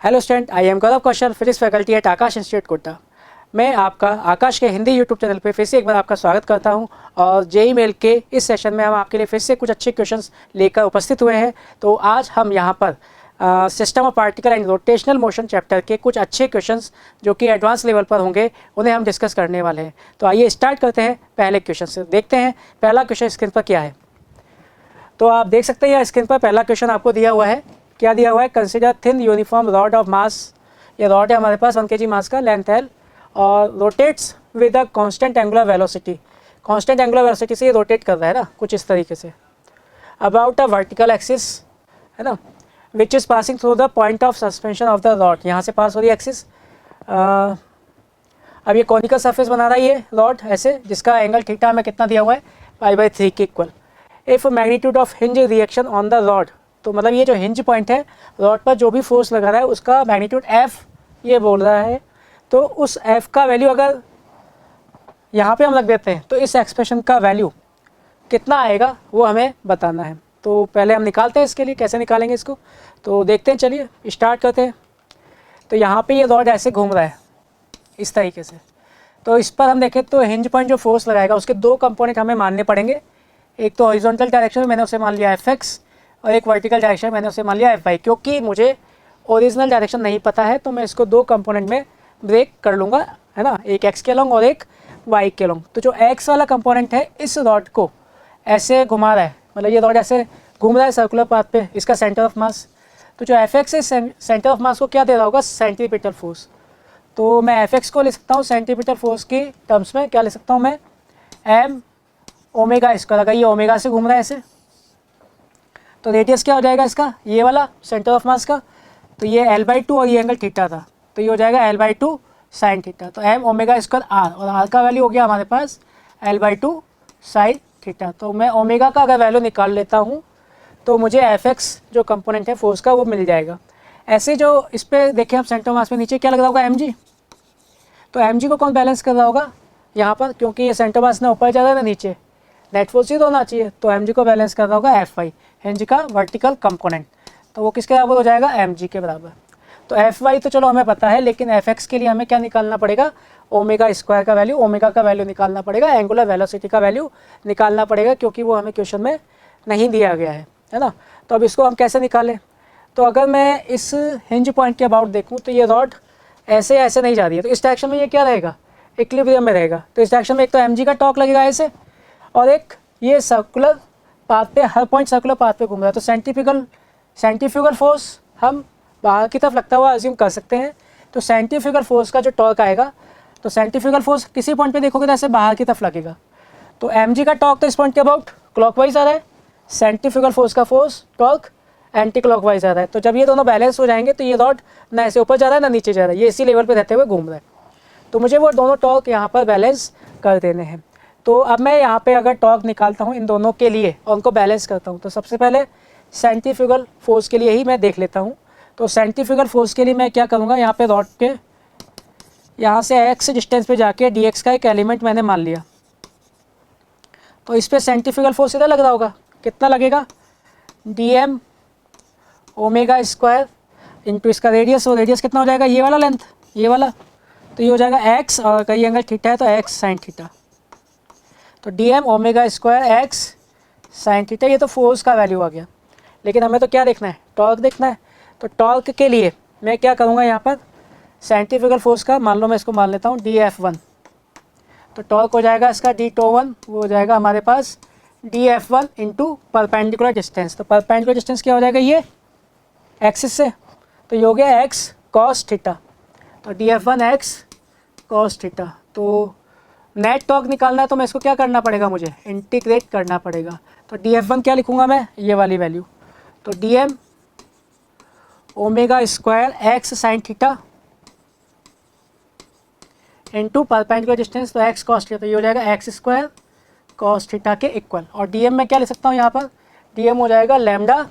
Hello student, I am Gaurav Kaushal, physics faculty at Aakash institute Kota. मैं आपका आकाश के हिंदी यूट्यूब चैनल पे फिर से एक बार आपका स्वागत करता हूं। और जेई मेल के इस सेशन में हम आपके लिए फिर से कुछ अच्छे क्वेश्चंस लेकर उपस्थित हुए हैं। तो आज हम यहां पर system of particle and rotational motion chapter के कुछ अच्छे क्वेश्चंस जो कि एडवांस लेवल पर होंगे उन्हें हम डिस्कस करने वाले हैं। तो आइए स्टार्ट करते हैं पहले क्वेश्चन से। देखते हैं पहला क्वेश्चन स्क्रीन पर क्या है। तो आप देख सकते हैं स्क्रीन पर पहला क्वेश्चन आपको दिया हुआ है। क्या दिया हुआ है? Consider thin uniform rod of mass. ये रॉड है हमारे पास 1 kg मास का, लेंथ है, और rotates with a constant angular velocity. Constant angular velocity से ये रोटेट कर रहा है ना, कुछ इस तरीके say about a vertical axis, है ना, which is passing through the point of suspension of the rod. यहाँ से पास हो रही है एक्सिस। अब ये कॉनिकल सरफेस बना रहा है ये रॉड ऐसे, जिसका एंगल थीटा में कितना दिया हुआ है, π/3 के equal. If magnitude of hinge reaction on the rod, तो मतलब ये जो हिंज पॉइंट है रॉड पर जो भी फोर्स लगा रहा है उसका मैग्नीट्यूड F ये बोल रहा है। तो उस F का वैल्यू अगर यहाँ पे हम रख देते हैं तो इस एक्सप्रेशन का वैल्यू कितना आएगा वो हमें बताना है। तो पहले हम निकालते हैं इसके लिए, कैसे निकालेंगे इसको तो देखते हैं। चलिए स्टार्ट करते हैं। तो यहाँ पे ये रॉड ऐसे घूम रहा है इस तरीके से। तो इस पर हम देखें तो हिंज पॉइंट जो फोर्स लगाएगा उसके दो कंपोनेंट हमें मानने पड़ेंगे। एक तो हॉरिजॉन्टल डायरेक्शन में मैंने उसे मान लिया Fx, और एक वर्टिकल डायरेक्शन में मैंने उसे मान लिया Fy। क्योंकि मुझे ओरिजिनल डायरेक्शन नहीं पता है तो मैं इसको दो कंपोनेंट में ब्रेक कर लूँगा, है ना, एक x के लॉन्ग और एक y के लॉन्ग। तो जो x वाला कंपोनेंट है इस रॉड को ऐसे घुमा रहा है, मतलब ये रॉड ऐसे घूम रहा है सर्कुलर पाथ पे, इसका सेंटर ऑफ मास। तो जो Fx है सेंटर ऑफ मास को क्या दे रहा होगा, सेंट्रीपिटल फोर्स। तो मैं Fx को ले सकता हूँ सेंट्रीपिटल फोर्स की टर्म्स में, क्या ले सकता हूँ मैं, m ओमेगा स्क्वायर। अगर ये ओमेगा से घूम रहा है ऐसे तो रेडियस क्या हो जाएगा इसका, ये वाला सेंटर ऑफ मास का, तो ये L/2 और ये एंगल थीटा था तो ये हो जाएगा L/2 साइन थीटा। तो m ओमेगा स्क्वायर r, और r का वैल्यू हो गया हमारे पास L/2 साइन थीटा। तो मैं ओमेगा का अगर वैल्यू निकाल लेता हूँ तो मुझे Fx जो कंपोनेंट है फोर्स का वो मिल जाएगा। ऐसे जो इस पर देखें हम सेंटर मास में नीचे क्या लग रहा होगा, mg। तो mg को कौन बैलेंस कर रहा होगा यहाँ पर, क्योंकि ये सेंटर मास ना ऊपर जा रहा है ना नीचे, नेट फोर्स ही तो होना चाहिए। तो mg को बैलेंस कर रहा होगा Fy, हिंज का वर्टिकल कंपोनेंट। तो वो किसके बराबर हो जाएगा, mg के बराबर। तो Fy तो चलो हमें पता है, लेकिन Fx के लिए हमें क्या निकालना पड़ेगा, ओमेगा स्क्वायर का वैल्यू, ओमेगा का वैल्यू निकालना पड़ेगा, एंगुलर वेलोसिटी का वैल्यू निकालना पड़ेगा, क्योंकि वो हमें क्वेश्चन में नहीं दिया गया है ना। तो अब इसको हम कैसे निकालें। तो अगर मैं इस हिंज पॉइंट के अबाउट देखूँ तो ये रॉड ऐसे ऐसे नहीं जा रही है, तो इस डायरेक्शन में ये क्या रहेगा, इक्विलिब्रियम में रहेगा। तो इस डायरेक्शन में एक तो mg का टॉर्क लगेगा ऐसे, और एक ये सर्कुलर पाथ पे, हर पॉइंट सर्कुलर पाथ पे घूम रहा है। तो सेंट्रीफ्यूगल फोर्स हम बाहर की तरफ लगता हुआ अज्यूम कर सकते हैं। तो सेंट्रीफ्यूगल फोर्स का जो टॉर्क आएगा, तो सेंट्रीफ्यूगल फोर्स किसी पॉइंट पे देखोगे तो ऐसे बाहर की तरफ लगेगा। तो mg का टॉर्क तो इस पॉइंट के अबाउट क्लॉकवाइज आ रहा है, सेंट्रीफ्यूगल फोर्स का फोर्स टॉर्क एंटी क्लॉकवाइज आ रहा है। तो जब ये दोनों बैलेंस हो जाएंगे तो ये रॉड ना ऐसे ऊपर जा रहा है ना नीचे जा रहा है, ये इसी लेवल पर रहते हुए घूम रहा है। तो मुझे वो दोनों टॉर्क यहाँ पर बैलेंस कर देने हैं। तो अब मैं यहाँ पे अगर टॉर्क निकालता हूँ इन दोनों के लिए और उनको बैलेंस करता हूँ, तो सबसे पहले सेंट्रीफ्यूगल फोर्स के लिए ही मैं देख लेता हूँ। तो सेंट्रीफ्यूगल फोर्स के लिए मैं क्या करूँगा, यहाँ पे रॉड के यहाँ से x डिस्टेंस पे जाके dx का एक एलिमेंट मैंने मान लिया। तो इस पर सेंट्रीफ्यूगल फोर्स इधर लग रहा होगा, कितना लगेगा, dm ओमेगा स्क्वायर इंटू इसका रेडियस, और रेडियस कितना हो जाएगा, ये वाला लेंथ, ये वाला, तो ये हो जाएगा x, और कई एंगल थीटा है तो x साइन थीटा। तो dm omega square x sine theta, ये तो फोर्स का वैल्यू आ गया। लेकिन हमें तो क्या देखना है, टॉर्क देखना है। तो टॉर्क के लिए मैं क्या करूँगा, यहाँ पर सेंट्रीफ्यूगल फोर्स का मान लो मैं इसको मान लेता हूँ dF1। तो टॉर्क हो जाएगा इसका d-τ1, वो हो जाएगा हमारे पास dF1 इंटू परपेंडिकुलर डिस्टेंस। तो परपेंडिकुलर डिस्टेंस क्या हो जाएगा, ये एक्सिस से, तो ये हो गया x cos थीटा। तो dF1 x cos थीटा। तो नेट टॉर्क निकालना है तो मैं इसको क्या करना पड़ेगा, मुझे इंटीग्रेट करना पड़ेगा। तो dF1 क्या लिखूंगा मैं, ये वाली वैल्यू। तो dm omega square x sign theta into perpendicular distance, तो x cos थीटा, तो ये हो जाएगा x स्क्वायर cos थीटा के इक्वल। और dm में क्या लिख सकता हूँ यहाँ पर, dm हो जाएगा लैम्डा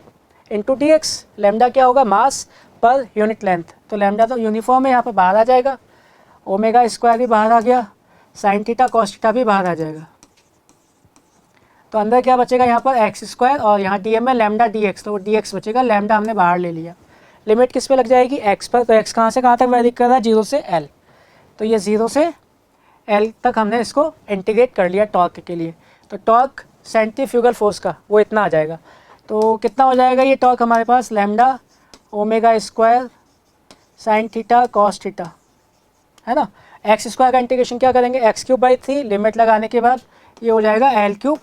इंटू dx। लैम्डा क्या होगा, मास पर यूनिट लेंथ। तो लैम्डा तो यूनिफॉर्म है, यहाँ पर बाहर आ जाएगा, ओमेगा स्क्वायर भी बाहर आ गया, साइन थीटा कॉस थीटा भी बाहर आ जाएगा। तो अंदर क्या बचेगा यहाँ पर, एक्स स्क्वायर, और यहाँ डी एम में लैम्डा डी एक्स, तो वो डी एक्स बचेगा, लैम्डा हमने बाहर ले लिया। लिमिट किस पे लग जाएगी, एक्स पर। तो एक्स कहाँ से कहाँ तक वैरी कर रहा है, 0 से एल। तो ये 0 से एल तक हमने इसको इंटीग्रेट कर लिया टॉर्क के लिए। तो टॉर्क सेंट्रीफ्यूगल फोर्स का वो इतना आ जाएगा। तो कितना हो जाएगा ये टॉर्क हमारे पास, lambda omega square sine theta cos theta, है ना। एक्स स्क्वायर का इंटीग्रेशन क्या करेंगे, एक्स क्यूब बाई 3, लिमिट लगाने के बाद ये हो जाएगा एल क्यूब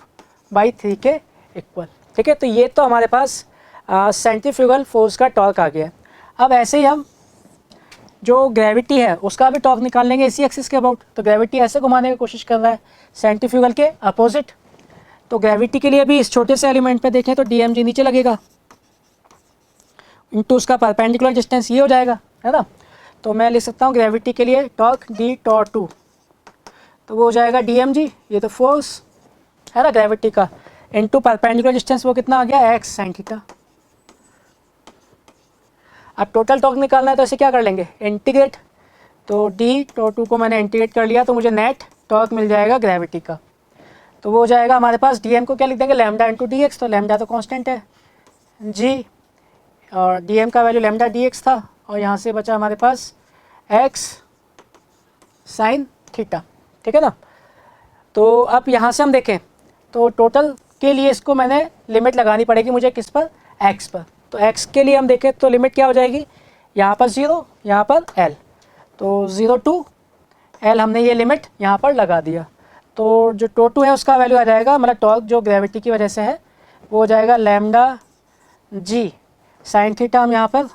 बाई 3 के इक्वल। ठीक है, तो ये तो हमारे पास सेंट्रीफ्यूगल फोर्स का टॉर्क आ गया। अब ऐसे ही हम जो ग्रेविटी है उसका भी टॉर्क निकाल लेंगे इसी एक्सिस के अबाउट। तो ग्रेविटी ऐसे घुमाने की कोशिश कर रहा है सेंट्रीफ्यूगल के अपोजिट। तो ग्रेविटी के लिए भी इस छोटे से एलिमेंट पे देखें तो DMG नीचे लगेगा इनटू उसका परपेंडिकुलर डिस्टेंस ये हो जाएगा, है ना। तो मैं लिख सकता हूँ ग्रेविटी के लिए टॉर्क डी टॉर 2, तो वो हो जाएगा DMG, ये तो फोर्स है ना ग्रेविटी का, इनटू परपेंडिकुलर डिस्टेंस वो कितना आ गया, एक्स साइन थीटा। अब टोटल टॉर्क निकालना है तो ऐसे क्या कर लेंगे, इंटीग्रेट। तो डी टॉर 2 को मैंने इंटीग्रेट कर लिया तो मुझे नेट टॉर्क मिल जाएगा ग्रेविटी का। तो वो हो जाएगा हमारे पास, DM को क्या लिख देंगे, लैम्डा इंटू DX। तो लैम्डा तो कांस्टेंट है जी, और DM का वैल्यू लैम्डा DX था, और यहाँ से बचा हमारे पास x साइन थीटा। ठीक है ना। तो अब यहाँ से हम देखें तो टोटल के लिए इसको मैंने लिमिट लगानी पड़ेगी मुझे किस पर, x पर। तो x के लिए हम देखें तो लिमिट क्या हो जाएगी, यहाँ पर 0, यहाँ पर l। तो 0 टू l हमने ये लिमिट यहाँ पर लगा दिया। तो जो टो2 है उसका वैल्यू आ जाएगा, मतलब टॉर्क जो ग्रेविटी की वजह से है वो हो जाएगा लैम्डा जी साइन थीटा। हम यहाँ पर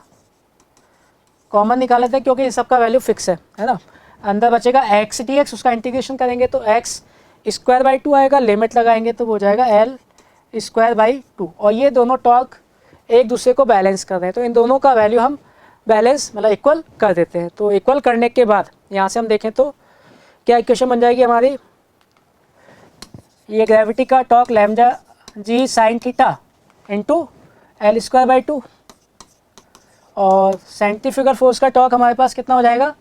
कॉमन निकाल लेते हैं क्योंकि इन सब का वैल्यू फिक्स है ना। अंदर बचेगा एक्स DX, उसका इंटीग्रेशन करेंगे तो एक्स स्क्वायर बाई 2 आएगा, लिमिट लगाएंगे तो वो हो जाएगा एल स्क्वायर बाई 2। और ये दोनों टॉर्क एक दूसरे को बैलेंस कर रहे हैं, तो इन दोनों का वैल्यू हम बैलेंस मतलब इक्वल कर देते हैं। तो इक्वल करने के बाद यहाँ से हम देखें तो क्या इक्वेशन बन जाएगी हमारी, ये ग्रेविटी का torque lambda g sine theta into l square by 2, और सेंट्रीफ्यूगल फोर्स का टॉर्क हमारे पास कितना हो जाएगा,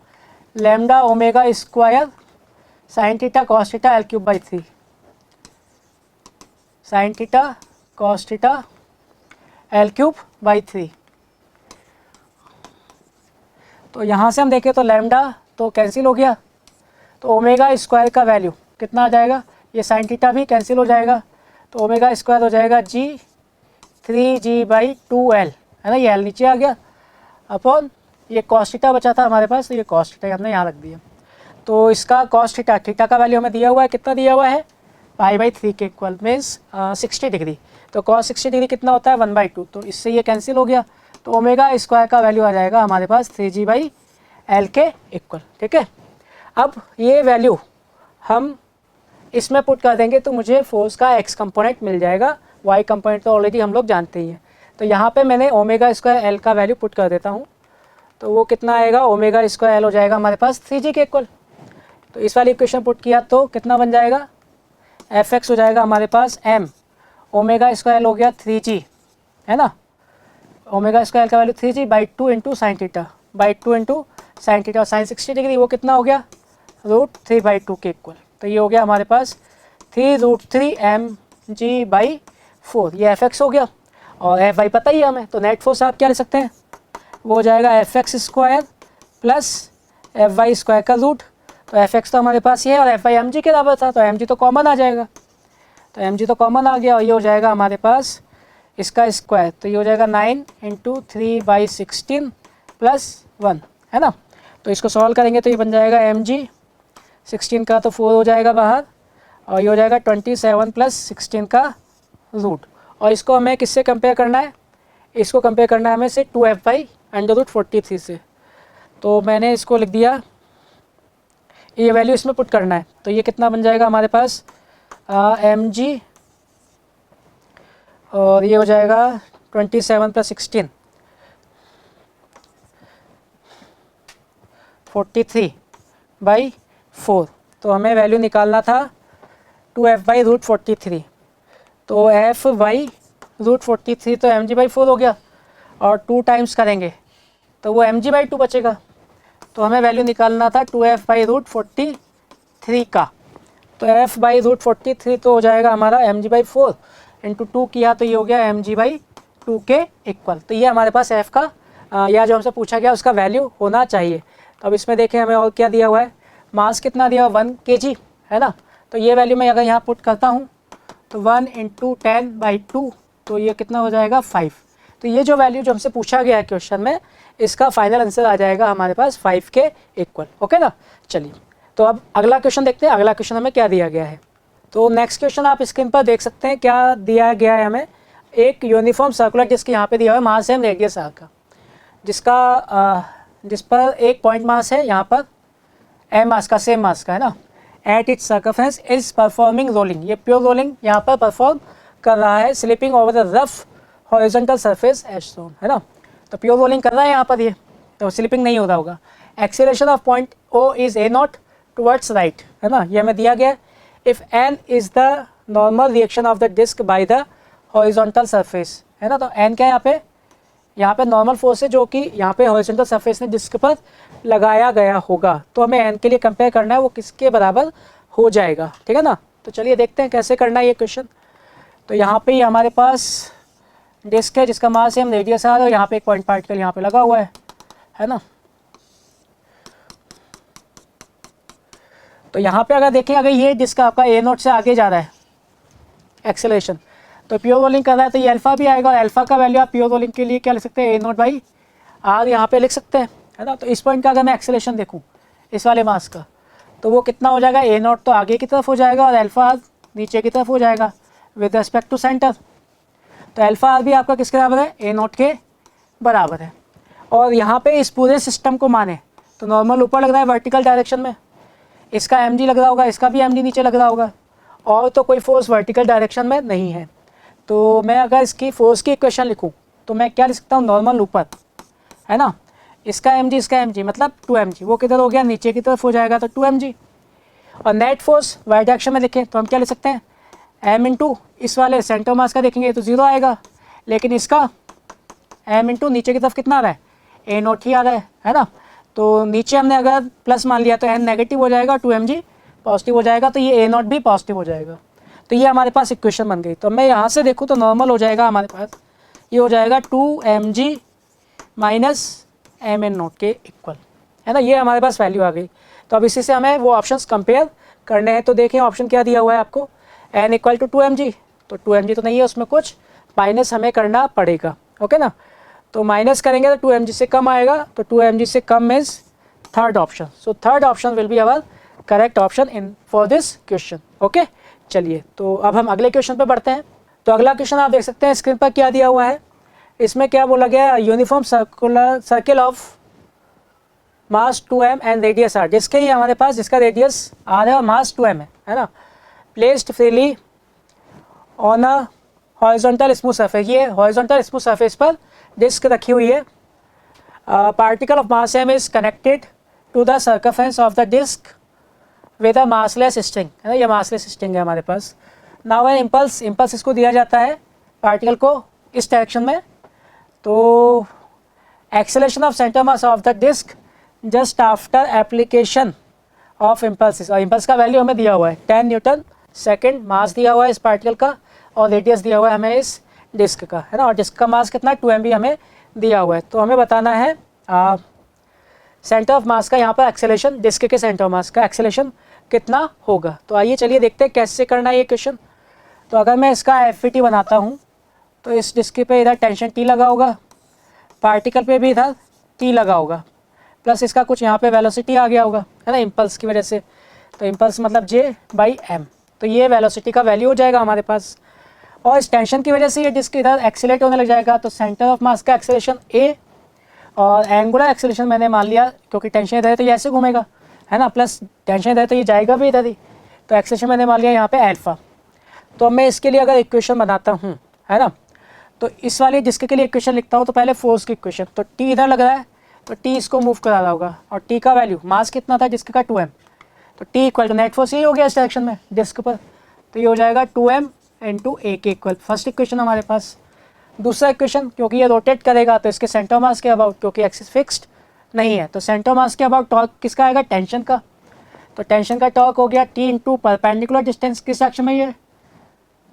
lambda omega square sine theta cos theta L cube by 3, sign theta cos theta L cube by 3। तो यहाँ से हम देखें तो लैम्डा तो कैंसिल हो गया, तो ओमेगा स्क्वायर का वैल्यू कितना आ जाएगा, ये साइन थीटा भी कैंसिल हो जाएगा, तो ओमेगा स्क्वायर हो जाएगा जी 3g बाई 2l, है ना। ये l नीचे आ गया अपॉन ये कॉस थीटा बचा था हमारे पास, तो ये कॉस थीटा हमने यहाँ रख दिया। तो इसका कॉस थीटा, थीटा का वैल्यू हमें दिया हुआ है, कितना दिया हुआ है, π/3 के इक्वल, मीन्स 60 डिग्री। तो कॉस 60 डिग्री कितना होता है, 1/2। तो इससे ये कैंसिल हो गया, तो ओमेगा स्क्वायर का वैल्यू आ जाएगा हमारे पास 3g/l के इक्वल। ठीक है, अब ये वैल्यू हम इसमें पुट कर देंगे तो मुझे फोर्स का x कंपोनेंट मिल जाएगा, y कंपोनेंट तो ऑलरेडी हम लोग जानते ही हैं। तो यहाँ पे मैंने ओमेगा स्क्वायर l का वैल्यू पुट कर देता हूँ, तो वो कितना आएगा, ओमेगा स्क्वायर l हो जाएगा हमारे पास 3g के इक्वल। तो इस वाली इक्वेशन पुट किया तो कितना बन जाएगा, fx हो जाएगा हमारे पास m ओमेगा स्क्वायर हो गया 3g, है ना। ओमेगा स्क्वायर का value 3g by 2 into sine theta, by 2 into sine theta, और साइन 60 डिग्री वो कितना हो गया, √3/2 के इक्वल। तो ये हो गया हमारे पास 3√3 mg/4, ये fx हो गया। और fy पता ही है हमें, तो नेट फोर्स आप क्या ले सकते हैं, वो हो जाएगा fx square plus fy square का रूट। तो fx तो हमारे पास ये है और fy mg के बराबर था, तो mg तो कॉमन आ जाएगा, तो mg तो कॉमन आ गया, और ये हो जाएगा हमारे पास इसका स्क्वायर, तो ये हो जाएगा 9 × 3/16 + 1, है ना। तो इसको सॉल्व करेंगे तो ये बन जाएगा mg, 16 का तो 4 हो जाएगा बाहर, और ये हो जाएगा 27 + 16 का रूट। और इसको हमें किससे कंपेयर करना है, इसको कंपेयर करना है हमें से 2f/√43 से। तो मैंने इसको लिख दिया, ये वैल्यू इसमें पुट करना है, तो ये कितना बन जाएगा हमारे पास mg, और ये हो जाएगा 27 + 16 43/4। तो हमें वैल्यू निकालना था 2f/√43, तो f/√43 तो mg/4 हो गया, और 2 टाइम्स करेंगे तो वो mg/2 बचेगा। तो हमें वैल्यू निकालना था 2f/√43 का, तो f/√43 तो हो जाएगा हमारा mg/4 इंटू 2 किया तो ये हो गया mg/2 के इक्वल। तो ये हमारे पास f का या जो हमसे पूछा गया उसका वैल्यू होना चाहिए। तो अब इसमें देखें हमें और क्या दिया हुआ है, मास कितना दिया हुआ 1 kg है ना। तो ये वैल्यू मैं अगर यहाँ पुट करता हूँ तो 1 × 10/2 तो ये कितना हो जाएगा 5। तो ये जो वैल्यू जो हमसे पूछा गया है क्वेश्चन में, इसका फाइनल आंसर आ जाएगा हमारे पास 5 के इक्वल। ओके ना। चलिए तो अब अगला क्वेश्चन देखते हैं, अगला क्वेश्चन हमें क्या दिया गया है। तो नेक्स्ट क्वेश्चन आप स्क्रीन पर देख सकते हैं क्या दिया गया है हमें। एक यूनिफॉर्म सर्कुलर डिस्क यहाँ पे दिया हुआ है, मास एम रेडियस आर का, जिस पर एक पॉइंट मास है, यहाँ पर एम मास का, सेम मास का है ना। At its circumference is performing rolling, ये प्योर रोलिंग यहाँ पर परफॉर्म कर रहा है, slipping over the rough horizontal surface as shown है ना। तो प्योर रोलिंग कर रहा है यहाँ पर, ये तो स्लिपिंग नहीं हो रहा होगा। Acceleration of point O is a0 towards right है ना, ये हमें दिया गया। If n is the normal reaction of the disc by the horizontal surface है ना। तो n क्या है यहाँ पे नॉर्मल फोर्स है जो कि यहाँ पे हॉरिजॉन्टल सरफेस ने डिस्क पर लगाया गया होगा। तो हमें n के लिए कंपेयर करना है वो किसके बराबर हो जाएगा, ठीक है ना। तो चलिए देखते हैं कैसे करना है ये क्वेश्चन। तो यहाँ पे ही हमारे पास डिस्क है जिसका मास है, हम रेडियस आर, और यहाँ पे एक पॉइंट पार्टिकल यहाँ पे लगा हुआ है ना। तो यहाँ पे अगर देखें, अगर ये डिस्क आपका a0 से आगे जा रहा है एक्सेलरेशन, तो प्योर रोलिंग कर रहा है तो ये अल्फा भी आएगा, और अल्फा का वैल्यू आप प्योर रोलिंग के लिए क्या लिख सकते हैं, a0/r यहाँ पे लिख सकते हैं है ना। तो इस पॉइंट का अगर मैं एक्सेलरेशन देखूँ इस वाले मास का, तो वो कितना हो जाएगा, a0 तो आगे की तरफ हो जाएगा और अल्फा नीचे की तरफ हो जाएगा विद रिस्पेक्ट टू सेंटर। तो अल्फा आर भी आपका किसके बराबर है, a0 के बराबर है। और यहाँ पे इस पूरे सिस्टम को माने तो नॉर्मल ऊपर लग रहा है वर्टिकल डायरेक्शन में, इसका mg लग रहा होगा, इसका भी mg नीचे लग रहा होगा, और तो कोई फोर्स वर्टिकल डायरेक्शन में नहीं है। तो मैं अगर इसकी फोर्स की इक्वेशन लिखूँ तो मैं क्या लिख सकता हूँ, नॉर्मल ऊपर है ना, इसका mg मतलब 2mg, वो किधर हो गया, नीचे की तरफ हो जाएगा तो 2mg। और नेट फोर्स वाई डायरेक्शन में देखें तो हम क्या लिख सकते हैं, m इंटू इस वाले सेंटर मास का देखेंगे तो 0 आएगा, लेकिन इसका m इंटू नीचे की तरफ कितना आ रहा है, a0 ही आ रहा है ना। तो नीचे हमने अगर प्लस मान लिया तो n नेगेटिव हो जाएगा, 2mg पॉजिटिव हो जाएगा, तो ये a0 भी पॉजिटिव हो जाएगा। तो ये हमारे पास इक्वेशन बन गई। तो मैं यहाँ से देखूँ तो नॉर्मल हो जाएगा हमारे पास, ये हो जाएगा 2mg माइनस mn0 के इक्वल है ना, ये हमारे पास वैल्यू आ गई। तो अब इसी से हमें वो ऑप्शंस कंपेयर करने हैं। तो देखें ऑप्शन क्या दिया हुआ है आपको, n = 2mg, तो 2mg तो नहीं है उसमें कुछ, माइनस हमें करना पड़ेगा। ओके ना, तो माइनस करेंगे तो 2mg से कम आएगा, तो 2mg से कम is third option. So third option will be our correct option in for this question. Okay, चलिए तो अब हम अगले क्वेश्चन पे बढ़ते हैं। तो अगला क्वेश्चन आप देख सकते हैं स्क्रीन पर क्या दिया हुआ है। इसमें क्या बोला गया, uniform circle of mass 2m and radius r, जिसके ही हमारे पास, जिसका रेडियस r है और मास 2m है ना, placed freely on a horizontal smooth surface, ये हॉरिजॉन्टल स्मूथ सरफेस पर डिस्क रखी हुई है। Particle of mass m is connected to the circumference of the disc with a massless string है ना, ये मासलेस स्ट्रिंग है हमारे पास। नाउ एन इम्पल्स इसको दिया जाता है पार्टिकल को इस डायरेक्शन में। तो acceleration of centre mass of the disc just after application of impulse, और इम्पल्स का वैल्यू हमें दिया हुआ है 10 न्यूटन सेकेंड, मास दिया हुआ है इस पार्टिकल का, और रेडियस दिया हुआ है हमें इस डिस्क का है ना, और डिस्क का मास कितना 2mg हमें दिया हुआ है। तो हमें बताना है सेंटर ऑफ मास का, यहाँ पर एक्सेलरेशन, डिस्क के सेंटर ऑफ मास का एक्सेलरेशन कितना होगा। तो आइए चलिए देखते हैं कैसे करना है ये क्वेश्चन। तो अगर मैं इसका FVT बनाता हूँ तो इस डिस्क पे इधर टेंशन T लगा होगा, पार्टिकल पे भी इधर T लगा होगा, प्लस इसका कुछ यहाँ पे वेलोसिटी आ गया होगा है ना, इम्पल्स की वजह से। तो इम्पल्स मतलब J/m, तो ये वेलोसिटी का वैल्यू हो जाएगा हमारे पास। और इस टेंशन की वजह से ये डिस्क इधर एक्सेलरेट होने लग जाएगा। तो सेंटर ऑफ मास का एक्सेलरेशन A, और एंगुलर एक्सेलरेशन मैंने मान लिया क्योंकि टेंशन इधर है तो ये ऐसे घूमेगा है ना, प्लस टेंशन इधर है तो ये जाएगा भी इधर ही, तो एक्सेलरेशन मैंने मान लिया यहाँ पे अल्फा। तो अब मैं इसके लिए अगर इक्वेशन बनाता हूँ है ना, तो इस वाले डिस्क के लिए इक्वेशन लिखता हूँ। तो पहले फोर्स की इक्वेशन, तो T इधर लग रहा है तो T इसको मूव करा रहा होगा, और T का वैल्यू, मास कितना था डिस्क का 2m, तो T equal to net force, यही हो गया इस डायरेक्शन में डिस्क पर, तो ये हो जाएगा 2m × a के इक्वल। फर्स्ट इक्वेशन हमारे पास। दूसरा इक्वेशन, क्योंकि ये रोटेट करेगा तो इसके सेंटर मास के अबाउट, क्योंकि एक्सिस फिक्स्ड नहीं है, तो सेंटर मास के अबाउट टॉर्क किसका आएगा, टेंशन का। तो टेंशन का टॉर्क हो गया T × परपेंडिकुलर डिस्टेंस, किस डायरेक्शन में ये,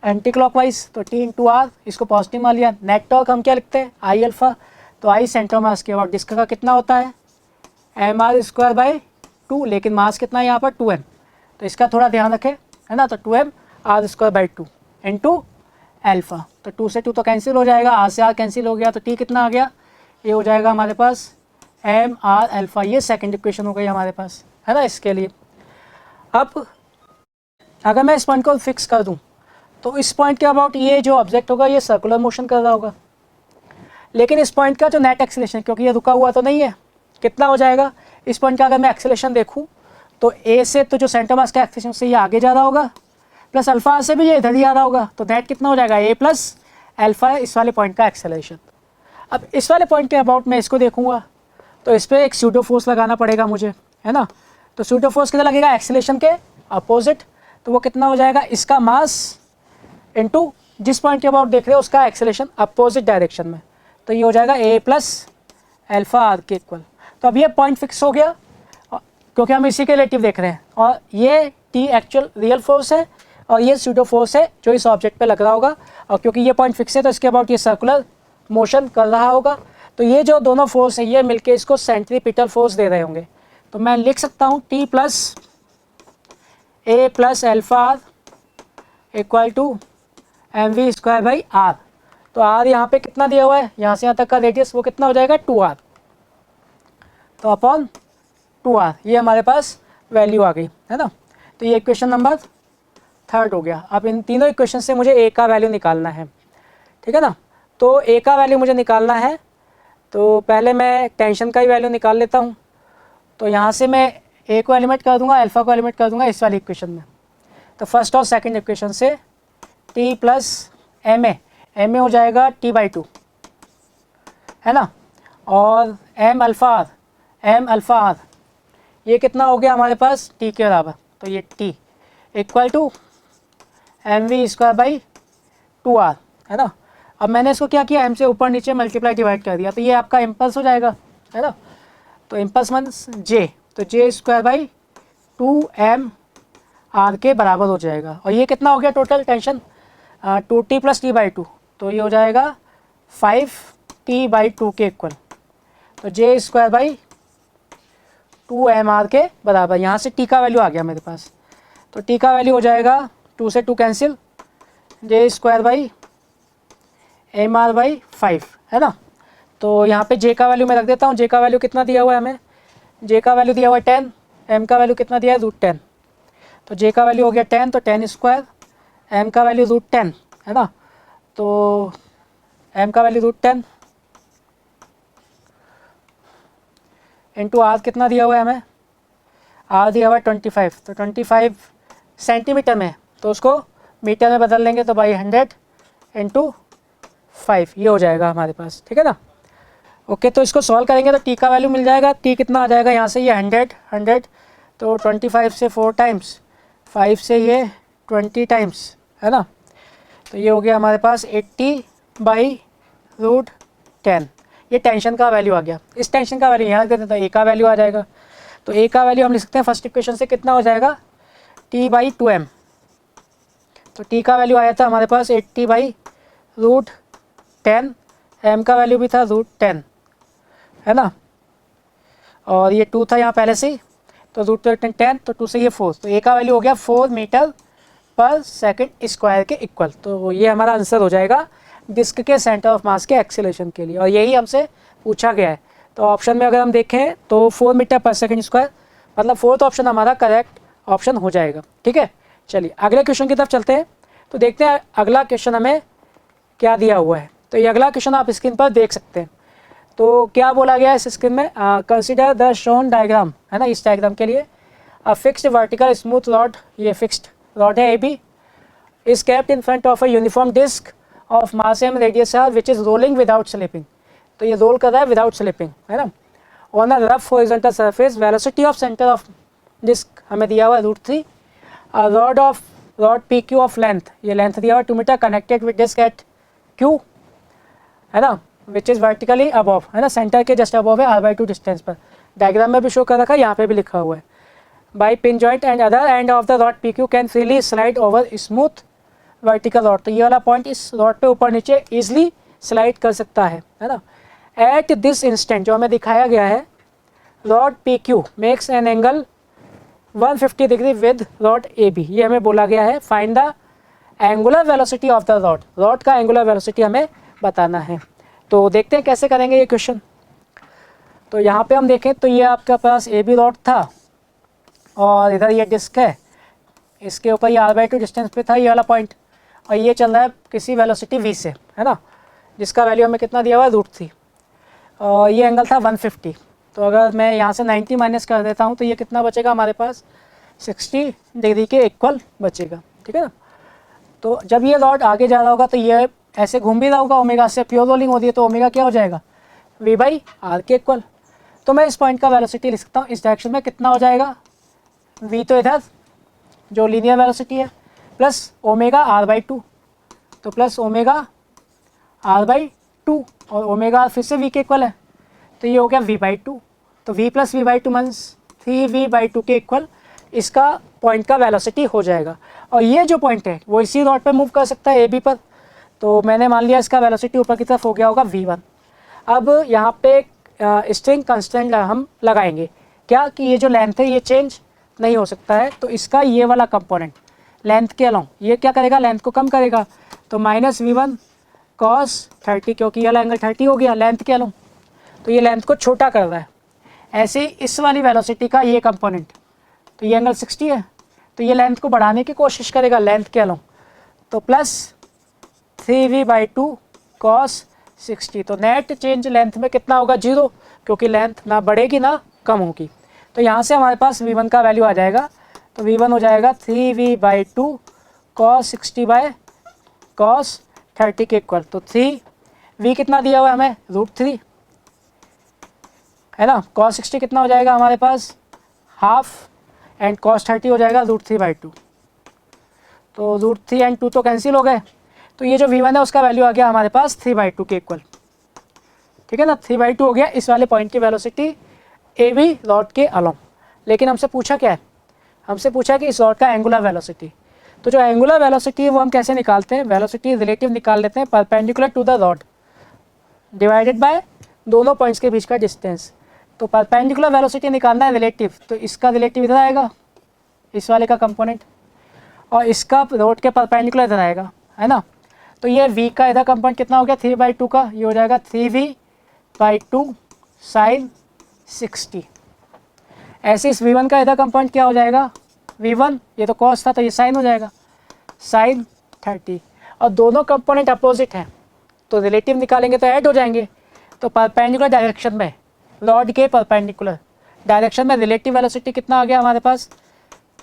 एंटी क्लॉकवाइज, तो T × r, इसको पॉजिटिव मान लिया। नेट टॉर्क हम क्या लिखते हैं, I अल्फा, तो आई सेंटर मास के अबाउट डिस्क का कितना होता है mr²/2, लेकिन मास कितना है यहाँ पर 2m, तो इसका थोड़ा ध्यान रखें, है ना। तो 2m r²/2 इंटू एल्फ़ा, तो 2 से 2 तो कैंसिल हो जाएगा, r से r कैंसिल हो गया, तो t कितना आ गया, ये हो जाएगा हमारे पास mr अल्फ़ा। ये सेकंड इक्वेशन हो गई हमारे पास, है ना। इसके लिए अब अगर मैं इस पॉइंट को फिक्स कर दूं तो इस पॉइंट के अबाउट ये जो ऑब्जेक्ट होगा ये सर्कुलर मोशन कर रहा होगा, लेकिन इस पॉइंट का जो नेट एक्सीलरेशन, क्योंकि ये रुका हुआ तो नहीं है, कितना हो जाएगा इस पॉइंट का अगर मैं एक्सीलरेशन देखूं तो ए से तो जो सेंटर मास का एक्सीलरेशन से ये आगे जा रहा होगा, प्लस अल्फ़ा से भी ये इधर ही आ रहा होगा, तो नेट कितना हो जाएगा a प्लस अल्फ़ा इस वाले पॉइंट का एक्सेलरेशन। अब इस वाले पॉइंट के अबाउट मैं इसको देखूंगा तो इस पर एक सूडो फोर्स लगाना पड़ेगा मुझे, है ना। तो सूडो फोर्स कितना लगेगा, एक्सेलरेशन के अपोजिट, तो वो कितना हो जाएगा, इसका मास इनटू जिस पॉइंट के अबाउट देख रहे हो उसका एक्सेलरेशन अपोजिट डायरेक्शन में, तो ये हो जाएगा a प्लस अल्फ़ा आर के इक्वल। तो अब ये पॉइंट फिक्स हो गया क्योंकि हम इसी के रिलेटिव देख रहे हैं, और ये t एक्चुअल रियल फोर्स है और ये सूडो फोर्स है जो इस ऑब्जेक्ट पे लग रहा होगा, और क्योंकि ये पॉइंट फिक्स है तो इसके अबाउट ये सर्कुलर मोशन कर रहा होगा, तो ये जो दोनों फोर्स है ये मिलके इसको सेंट्रीपिटल फोर्स दे रहे होंगे। तो मैं लिख सकता हूँ t plus a plus alpha r equal to mv²/r। तो r यहाँ पे कितना दिया हुआ है, यहाँ से यहाँ तक का रेडियस, वो कितना हो जाएगा 2r, तो अपॉन 2r, ये हमारे पास वैल्यू आ गई, है ना। तो ये इक्वेशन नंबर 3 हो गया। अब इन तीनों इक्वेशन से मुझे a का वैल्यू निकालना है, ठीक है ना। तो a का वैल्यू मुझे निकालना है, तो पहले मैं टेंशन का ही वैल्यू निकाल लेता हूँ। तो यहाँ से मैं a को एलिमिनेट कर दूंगा, अल्फ़ा को एलिमिनेट कर दूंगा इस वाली इक्वेशन में। तो फर्स्ट और सेकंड इक्वेशन से t प्लस एम ए हो जाएगा t/2, है ना, और एम अल्फ़ा आर ये कितना हो गया हमारे पास t के बराबर, तो ये t इक्वल टू mv²/2r, है ना। अब मैंने इसको क्या किया, m से ऊपर नीचे मल्टीप्लाई डिवाइड कर दिया, तो ये आपका इम्पल्स हो जाएगा, है ना। तो इम्पल्स मीन्स j, तो j²/2m r के बराबर हो जाएगा। और ये कितना हो गया total tension 2t plus t/2, तो ये हो जाएगा 5t/2 के इक्वल, तो j²/2m r के बराबर। यहाँ से t का वैल्यू आ गया मेरे पास, तो t का वैल्यू हो जाएगा 2 से 2 कैंसिल, j²/m r/5, है ना। तो यहाँ पे j का वैल्यू मैं रख देता हूँ। j का वैल्यू कितना दिया हुआ है हमें, j का वैल्यू दिया हुआ है 10, m का वैल्यू कितना दिया है √10, तो j का वैल्यू हो गया 10, तो 10², m का वैल्यू √10, है ना। तो m का वैल्यू √10 इंटू r कितना दिया हुआ है हमें, r दिया हुआ है 25, तो 25 सेंटीमीटर में, तो उसको मीटर में बदल लेंगे तो बाई 100 इंटू 5 ये हो जाएगा हमारे पास, ठीक है ना। ओके, तो इसको सॉल्व करेंगे तो t का वैल्यू मिल जाएगा, t कितना आ जाएगा यहाँ से, ये 100, तो 25 से 4 टाइम्स, 5 से ये 20 टाइम्स, है ना। तो ये हो गया हमारे पास 80/√10, ये टेंशन का वैल्यू आ गया। इस टेंशन का वैल्यू यहाँ रख देते हैं तो a का वैल्यू आ जाएगा, तो a का वैल्यू हम लिख सकते हैं फर्स्ट इक्वेशन से कितना हो जाएगा t/2m, तो t का वैल्यू आया था हमारे पास 80/√10, m का वैल्यू भी था √10, है ना, और ये 2 था यहाँ पहले से ही, तो √10, तो 2 से ये 4, तो a का वैल्यू हो गया 4 मीटर पर सेकंड स्क्वायर के इक्वल। तो ये हमारा आंसर हो जाएगा डिस्क के सेंटर ऑफ मास के एक्सेलरेशन के लिए, और यही हमसे पूछा गया है। तो ऑप्शन में अगर हम देखें तो 4 मीटर पर सेकंड स्क्वायर, मतलब फोर्थ ऑप्शन हमारा करेक्ट ऑप्शन हो जाएगा, ठीक है। चलिए अगले क्वेश्चन की तरफ चलते हैं, तो देखते हैं अगला क्वेश्चन हमें क्या दिया हुआ है। तो ये अगला क्वेश्चन आप स्क्रीन पर देख सकते हैं। तो क्या बोला गया है इस स्क्रीन में, कंसिडर द शोन डायग्राम, है ना। इस डायग्राम के लिए फिक्स्ड वर्टिकल स्मूथ रॉड, ये फिक्स्ड रॉड है AB, is kept in front of a uniform disc of mass m radius r which is rolling without slipping, तो ये रोल कर रहा है विदाउट स्लिपिंग, है ना। On a rough horizontal surface, velocity of centre of disc हमें दिया हुआ है √3, रॉड PQ ऑफ लेंथ, ये लेंथ दिया हुआ है 2 metre, connected with disc at Q, है ना, विच इज़ वर्टिकली अबव, है ना, सेंटर के जस्ट अबव है r/2 डिस्टेंस पर। डायग्राम में भी शो कर रखा है, यहाँ पे भी लिखा हुआ है। By pin joint and other end of the rod PQ can freely slide over smooth vertical rod, तो ये वाला पॉइंट इस रॉड पे ऊपर नीचे ईजिली स्लाइड कर सकता है ना। एट दिस इंस्टेंट जो हमें दिखाया गया है, rod P Q makes an angle 150 degree with rod A B. ये हमें बोला गया है find the angular velocity of the rod. Rod का एंगुलर वेलोसिटी हमें बताना है। तो देखते हैं कैसे करेंगे ये क्वेश्चन। तो यहाँ पे हम देखें तो ये आपके पास ए बी रॉड था और इधर ये डिस्क है, इसके ऊपर ये r/2 डिस्टेंस पे था ये वाला पॉइंट, और ये चल रहा है किसी वेलोसिटी v से, है ना, जिसका वैल्यू हमें कितना दिया हुआ है √3, और ये एंगल था 150। तो अगर मैं यहाँ से 90 माइनस कर देता हूँ तो ये कितना बचेगा हमारे पास, 60 डिग्री के इक्वल बचेगा, ठीक है ना। तो जब ये रॉड आगे जा रहा होगा तो ये ऐसे घूम भी रहा होगा, ओमेगा से प्योर रोलिंग होती है तो ओमेगा क्या हो जाएगा, v/r के इक्वल। तो मैं इस पॉइंट का वेलोसिटी लिख सकता हूँ इस डायरेक्शन में कितना हो जाएगा, v तो इधर जो लीनियर वेलोसिटी है प्लस ओमेगा r/2, तो प्लस ओमेगा r/2, और ओमेगा फिर से v के इक्वल है तो ये हो गया v/2। तो v plus v/2 means 3v/2 के इक्वल इसका पॉइंट का वेलोसिटी हो जाएगा। और ये जो पॉइंट है वो इसी रॉड पे मूव कर सकता है ab पर, तो मैंने मान लिया इसका वेलोसिटी ऊपर की तरफ हो गया होगा v1। अब यहाँ पे स्ट्रिंग कंस्टेंट हम लगाएंगे क्या कि ये जो लेंथ है ये चेंज नहीं हो सकता है, तो इसका ये वाला कंपोनेंट लेंथ के अलोंग ये क्या करेगा, लेंथ को कम करेगा, तो -v1 cos 30, क्योंकि ये वाला एंगल 30 हो गया लेंथ के अलोंग, तो ये लेंथ को छोटा कर रहा है। ऐसे ही इस वाली वेलोसिटी का ये कंपोनेंट, तो ये एंगल 60 है तो ये लेंथ को बढ़ाने की कोशिश करेगा लेंथ के अलोंग, तो प्लस 3v/2 cos 60। तो नेट चेंज लेंथ में कितना होगा, 0, क्योंकि लेंथ ना बढ़ेगी ना कम होगी। तो यहाँ से हमारे पास v1 का वैल्यू आ जाएगा, तो v1 हो जाएगा 3v/2 cos 60/cos 30 के इक्वल। तो 3v कितना दिया हुआ है हमें, √3, है ना, cos 60 कितना हो जाएगा हमारे पास हाफ, एंड cos 30 हो जाएगा √3/2। तो √3 एंड 2 तो कैंसिल हो गए, तो ये जो v1 है उसका वैल्यू आ गया हमारे पास 3/2 के इक्वल, ठीक है ना। 3/2 हो गया इस वाले पॉइंट की वेलोसिटी ए बी रॉड के अलोंग। लेकिन हमसे पूछा क्या है, हमसे पूछा कि इस रॉड का एंगुलर वेलोसिटी। तो जो एंगुलर वेलोसिटी है वो हम कैसे निकालते हैं, वेलोसिटी रिलेटिव निकाल लेते हैं, perpendicular to the rod divided by दोनों पॉइंट्स के बीच का डिस्टेंस। तो परपेंडिकुलर वेलोसिटी निकालना है रिलेटिव, तो इसका रिलेटिव इधर आएगा इस वाले का कंपोनेंट, और इसका रॉड के परपेंडिकुलर इधर आएगा, है ना। तो ये v का इधर कंपोनेंट कितना हो गया 3/2 का, ये हो जाएगा 3v/2 sin 60। ऐसे इस v1 का इधर कंपोनेंट क्या हो जाएगा, v1 ये तो cos था तो ये sin हो जाएगा sin 30, और दोनों कंपोनेंट अपोजिट हैं तो रिलेटिव निकालेंगे तो ऐड हो जाएंगे। तो परपेंडिकुलर डायरेक्शन में रॉड के परपेंडिकुलर डायरेक्शन में रिलेटिव वेलोसिटी कितना आ गया हमारे पास,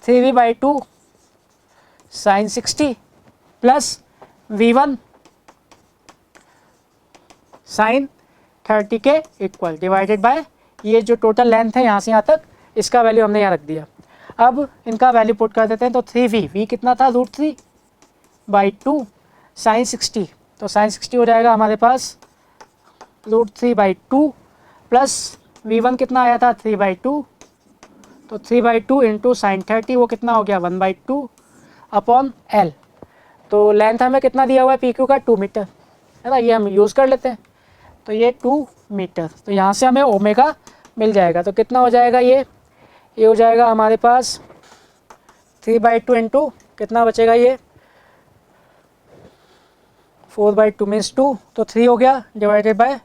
3v/2 sin 60 plus v1 sin 30 के इक्वल डिवाइडेड बाय ये जो टोटल लेंथ है यहाँ से यहाँ तक, इसका वैल्यू हमने यहाँ रख दिया। अब इनका वैल्यू पुट कर देते हैं, तो 3v कितना था √3/2 sin 60, तो sin 60 हो जाएगा हमारे पास √3/2 प्लस v1 कितना आया था 3/2, तो 3/2 इंटू साइन 30 वो कितना हो गया 1/2 अपॉन l। तो लेंथ हमें कितना दिया हुआ है pq का 2 मीटर, है ना, ये हम यूज़ कर लेते हैं, तो ये 2 मीटर। तो यहाँ से हमें ओमेगा मिल जाएगा, तो कितना हो जाएगा ये हो जाएगा हमारे पास 3/2 इंटू कितना बचेगा ये 4/2 मीन्स 2, तो 3 हो गया डिवाइडेड बाय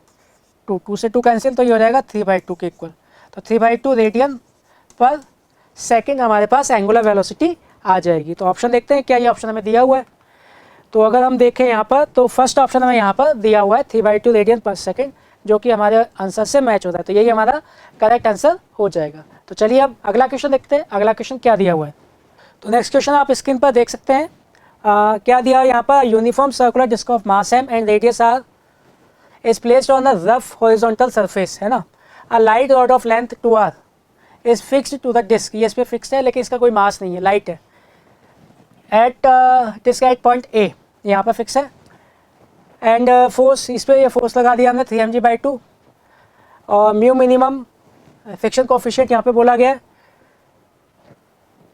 2 से 2 कैंसिल, तो ये हो जाएगा 3/2 के इक्वल। तो 3/2 रेडियन पर सेकंड हमारे पास एंगुलर वेलोसिटी आ जाएगी। तो ऑप्शन देखते हैं क्या ये ऑप्शन हमें दिया हुआ है। तो अगर हम देखें यहाँ पर तो फर्स्ट ऑप्शन हमें यहाँ पर दिया हुआ है 3/2 रेडियन पर सेकंड, जो कि हमारे आंसर से मैच होता है, तो यही हमारा करेक्ट आंसर हो जाएगा। तो चलिए अब अगला क्वेश्चन देखते हैं, अगला क्वेश्चन क्या दिया हुआ है। तो नेक्स्ट क्वेश्चन आप स्क्रीन पर देख सकते हैं, क्या दिया है यहाँ पर, uniform circular disc of mass m and radius r is placed on a rough horizontal surface, है ना, a light rod of length 2r is fixed to the disk, ये इस पर फिक्स्ड है लेकिन इसका कोई मास नहीं है, लाइट है, at disc at point A यहाँ पर फिक्स है, एंड फोर्स इस पर ये फोर्स लगा दिया हमने 3mg/2, और म्यू मिनिमम फ्रिक्शन कोफिशिएंट यहाँ पे बोला गया है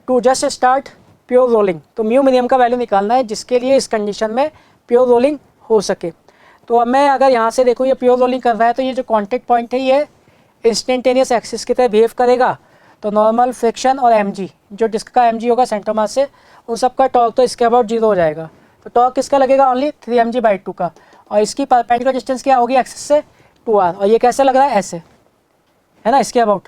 to just start pure rolling. तो म्यू मिनिमम का वैल्यू निकालना है जिसके लिए इस कंडीशन में प्योर रोलिंग हो सके। तो अब मैं अगर यहाँ से देखूँ ये प्योर रोलिंग कर रहा है तो ये जो कॉन्टैक्ट पॉइंट है ये इंस्टेंटेनियस एक्सिस की तरह बिहेव करेगा। तो नॉर्मल फ्रिक्शन और mg, जो डिस्क का mg होगा सेंटर मास से, उन सब का टॉर्क तो इसके अबाउट 0 हो जाएगा। तो टॉर्क किसका लगेगा? ओनली 3mg/2 का। और इसकी परपेंडिकुलर डिस्टेंस क्या होगी एक्सिस से? 2r। और ये कैसे लग रहा है? ऐसे, है ना, इसके अबाउट।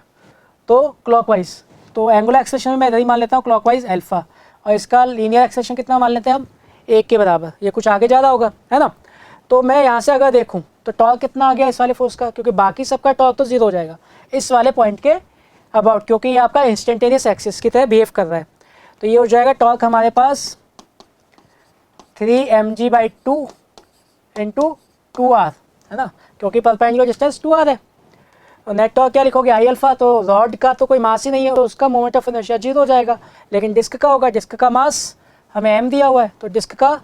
तो क्लॉकवाइज, तो एंगुलर एक्सेलेरेशन में मैं इधर ही मान लेता हूँ क्लॉकवाइज अल्फा, और इसका लीनियर एक्सेलेरेशन कितना मान लेते हैं हम? 1 के बराबर। ये कुछ आगे ज़्यादा होगा, है ना। तो मैं यहाँ से अगर देखूँ तो टॉर्क कितना आ गया इस वाले फोर्स का, क्योंकि बाकी सबका टॉर्क तो 0 हो जाएगा इस वाले पॉइंट के अबाउट, क्योंकि ये आपका इंस्टेंटेनियस एक्सिस की तरह बिहेव कर रहा है। तो ये हो जाएगा टॉर्क हमारे पास 3mg/2 इंटू 2r, है ना, क्योंकि परपेंडिकुलर डिस्टेंस 2r है। और नेट टॉर्क क्या लिखोगे? आई अल्फा। तो रॉड का तो कोई मास ही नहीं है तो उसका मोमेंट ऑफ इनर्शिया 0 हो जाएगा, लेकिन डिस्क का होगा। डिस्क का मास हमें m दिया हुआ है, तो डिस्क का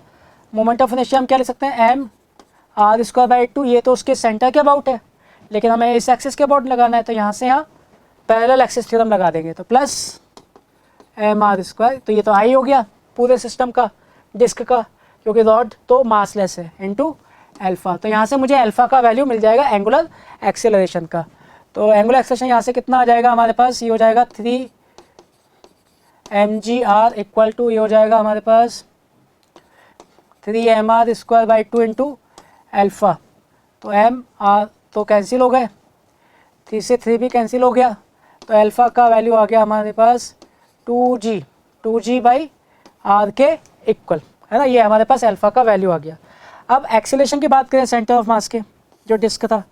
मोमेंट ऑफ इनर्शिया हम क्या लिख सकते हैं? mr²/2। ये तो उसके सेंटर के अबाउट है, लेकिन हमें इस एक्सिस के अबाउट लगाना है, तो यहाँ से यहाँ पैरेलल एक्सिस थ्योरम लगा देंगे। तो प्लस mr², तो ये तो आई हो गया पूरे सिस्टम का, डिस्क का, क्योंकि रॉड तो मासलेस है, इंटू अल्फा। तो यहाँ से मुझे अल्फा का वैल्यू मिल जाएगा एंगुलर एक्सेलरेशन का। तो एंगुलर एक्सेलरेशन यहाँ से कितना आ जाएगा हमारे पास? ये हो जाएगा 3mgr इक्वल टू, ये हो जाएगा हमारे पास 3mr² इंटू अल्फा। तो mr तो कैंसिल हो गए, 3 से 3 भी कैंसिल हो गया, तो अल्फा का वैल्यू आ गया हमारे पास 2g/r के इक्वल, है ना। ये हमारे पास अल्फा का वैल्यू आ गया। अब एक्सेलरेशन की बात करें सेंटर ऑफ मास के, जो डिस्क था,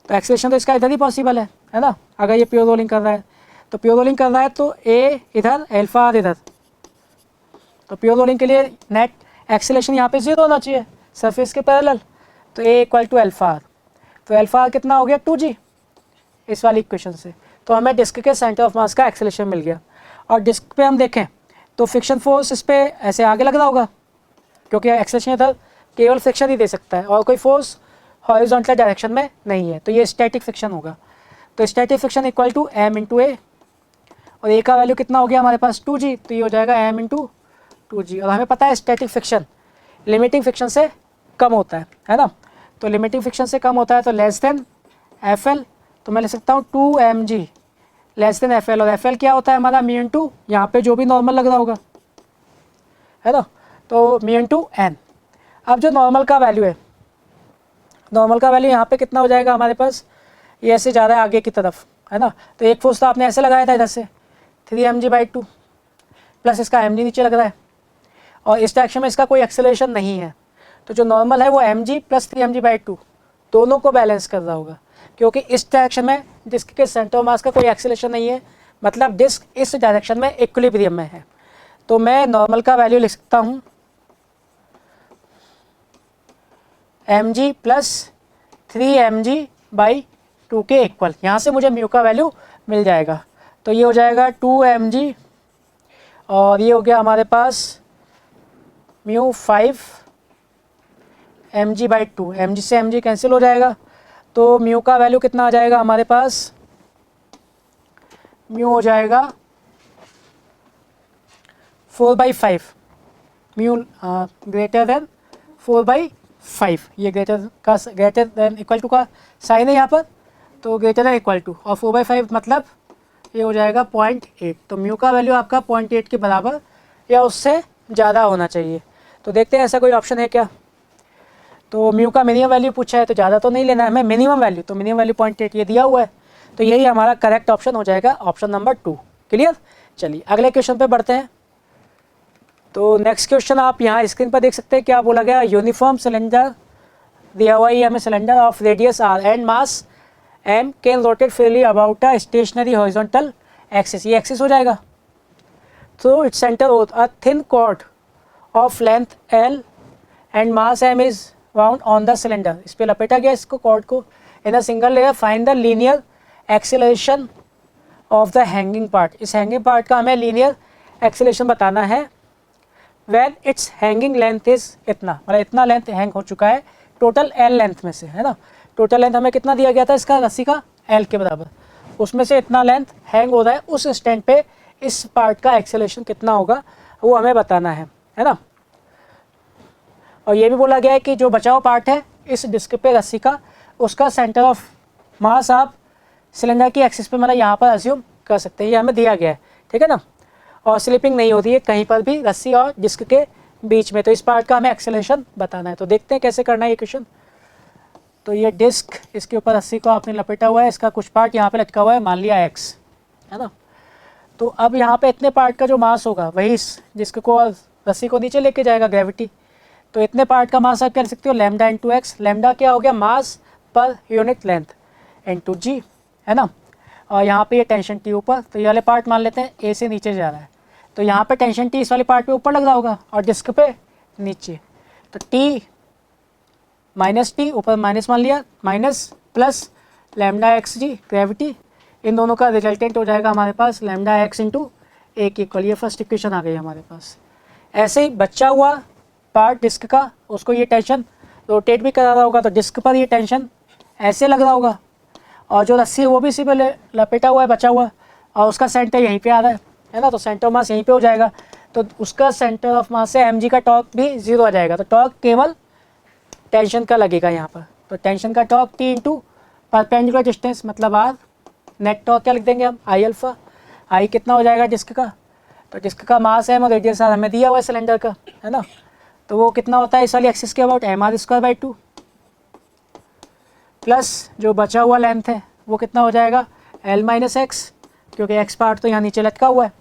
तो एक्सेलरेशन तो इसका इधर ही पॉसिबल है ना। अगर ये प्योर रोलिंग कर रहा है तो प्योर रोलिंग कर रहा है तो ए इधर, अल्फा आर इधर। तो प्योर रोलिंग के लिए नेट एक्सेलरेशन यहाँ पे 0 होना चाहिए सरफेस के पैरेलल, तो ए इक्वल टू अल्फा आर। तो अल्फा आर कितना हो गया? 2g इस वाली इक्वेशन से। तो हमें डिस्क के सेंटर ऑफ मास का एक्सेलरेशन मिल गया। और डिस्क पे हम देखें तो फ्रिक्शन फोर्स इस पर ऐसे आगे लग रहा होगा, क्योंकि एक्सेलरेशन इधर केवल फ्रिक्शन ही दे सकता है और कोई फोर्स हॉरिजॉन्टल डायरेक्शन में नहीं है, तो ये स्टैटिक फ्रिक्शन होगा। तो static friction equal to m into ए, और ए का वैल्यू कितना हो गया हमारे पास? 2g, तो ये हो जाएगा m इंटू 2g। और हमें पता है स्टैटिक फ्रिक्शन लिमिटिंग फ्रिक्शन से कम होता है ना। तो लिमिटिंग फ्रिक्शन से कम होता है तो लेस देन FL, तो मैं ले सकता हूँ 2mg लेस देन FL। और FL क्या होता है हमारा? म्यू इंटू यहाँ पे जो भी नॉर्मल लग रहा होगा, है ना, तो म्यू इंटू n। अब जो नॉर्मल का वैल्यू है, नॉर्मल का वैल्यू यहाँ पे कितना हो जाएगा हमारे पास? ये ऐसे जा रहा है आगे की तरफ, है ना। तो एक फोर्स तो आपने ऐसे लगाया था इधर से 3mg/2 प्लस इसका mg नीचे लग रहा है, और इस डायरेक्शन में इसका कोई एक्सेलरेशन नहीं है। तो जो नॉर्मल है वो mg प्लस 3mg/2 दोनों को बैलेंस कर रहा होगा, क्योंकि इस डायरेक्शन में डिस्क के सेंटर ऑफ मास का कोई एक्सेलरेशन नहीं है, मतलब डिस्क इस डायरेक्शन में इक्विलिब्रियम में है। तो मैं नॉर्मल का वैल्यू लिख सकता हूँ mg प्लस 3mg/2 के इक्वल। यहाँ से मुझे म्यू का वैल्यू मिल जाएगा। तो ये हो जाएगा 2mg, और ये हो गया हमारे पास म्यू 5mg/2। mg से mg कैंसिल हो जाएगा, तो म्यू का वैल्यू कितना आ जाएगा हमारे पास? म्यू हो जाएगा 4/5, म्यू ग्रेटर देन 4/5। ये ग्रेटर देन इक्वल टू का साइन है यहाँ पर, तो ग्रेटर देन इक्वल टू, और 4/5 मतलब ये हो जाएगा 0.8। तो म्यू का वैल्यू आपका 0.8 के बराबर या उससे ज़्यादा होना चाहिए। तो देखते हैं ऐसा कोई ऑप्शन है क्या। तो म्यू का मिनिमम वैल्यू पूछा है, तो ज़्यादा तो नहीं लेना है हमें मिनिमम वैल्यू, तो मिनिमम वैल्यू 0.8 ये दिया हुआ है, तो यही हमारा करेक्ट ऑप्शन हो जाएगा, ऑप्शन नंबर 2। क्लियर। चलिए अगले क्वेश्चन पे बढ़ते हैं। तो नेक्स्ट क्वेश्चन आप यहाँ स्क्रीन पर देख सकते हैं, क्या बोला गया? यूनिफॉर्म सिलेंडर दिया हुआ है हमें, cylinder of radius r and mass m can rotate freely about a stationary horizontal axis. ये एक्सिस हो जाएगा। तो it's centre a thin cord of length l and mass m is wound on the cylinder. इस पर लपेटा गया इसको cord को in a single layer. Find the linear acceleration of the hanging part. इस हैंगिंग पार्ट का हमें linear acceleration बताना है when it's hanging length is इतना, मतलब इतना लेंथ हैंग हो चुका है टोटल l लेंथ में से, है ना। टोटल लेंथ हमें कितना दिया गया था इसका? रस्सी का l के बराबर, उसमें से इतना लेंथ हैंग हो रहा है, उस स्टैंड पे इस पार्ट का एक्सेलरेशन कितना होगा वो हमें बताना है ना। और ये भी बोला गया है कि जो बचा हुआ पार्ट है इस डिस्क पे रस्सी का, उसका सेंटर ऑफ मास आप सिलेंडर की एक्सिस पे मतलब यहाँ पर अज्यूम कर सकते हैं, ये हमें दिया गया है, ठीक है ना। और स्लिपिंग नहीं होती है कहीं पर भी रस्सी और डिस्क के बीच में। तो इस पार्ट का हमें एक्सेलरेशन बताना है। तो देखते हैं कैसे करना है ये क्वेश्चन। तो ये डिस्क, इसके ऊपर रस्सी को आपने लपेटा हुआ है, इसका कुछ पार्ट यहाँ पे लटका हुआ है, मान लिया x, है ना। तो अब यहाँ पे इतने पार्ट का जो मास होगा वही इस डिस्क को और रस्सी को नीचे लेके जाएगा, ग्रेविटी। तो इतने पार्ट का मास आप कह सकते हो लैम्डा इंटू एक्स। लैम्डा क्या हो गया, मास पर यूनिट लेंथ, इंटू जी, है ना। और यहाँ पे ये टेंशन टी ऊपर, तो ये वाले पार्ट मान लेते हैं ए से नीचे जा रहा है, तो यहाँ पे टेंशन टी इस वाले पार्ट पे ऊपर लग रहा होगा और डिस्क पे नीचे। तो टी माइनस टी, ऊपर माइनस मान लिया, माइनस प्लस लैम्डा एक्स जी ग्रेविटी, इन दोनों का रिजल्टेंट हो जाएगा हमारे पास लैम्डा एक्स इंटू ए की इक्वल। ये फर्स्ट इक्वेशन आ गई हमारे पास। ऐसे ही बचा हुआ पार्ट डिस्क का, उसको ये टेंशन रोटेट भी करा रहा होगा, तो डिस्क पर ये टेंशन ऐसे लग रहा होगा, और जो रस्सी है वो भी इसी पे लपेटा हुआ है, बचा हुआ, और उसका सेंटर यहीं पे आ रहा है ना। तो सेंटर ऑफ मास यहीं पे हो जाएगा, तो उसका सेंटर ऑफ मास से mg का टॉर्क भी 0 आ जाएगा। तो टॉर्क केवल टेंशन का लगेगा यहाँ पर। तो टेंशन का torque T into perpendicular distance मतलब आर। नेट टॉर्क क्या लिख देंगे हम, आई अल्फा। आई कितना हो जाएगा डिस्क का, तो डिस्क का मास है और रेडियस आर हमें दिया हुआ है सिलेंडर का, है ना। तो वो कितना होता है इस वाली एक्सिस के about m r square by 2, plus जो बचा हुआ लेंथ है वो कितना हो जाएगा एल माइनस एक्स, क्योंकि एक्स पार्ट तो यहाँ नीचे लटका हुआ है।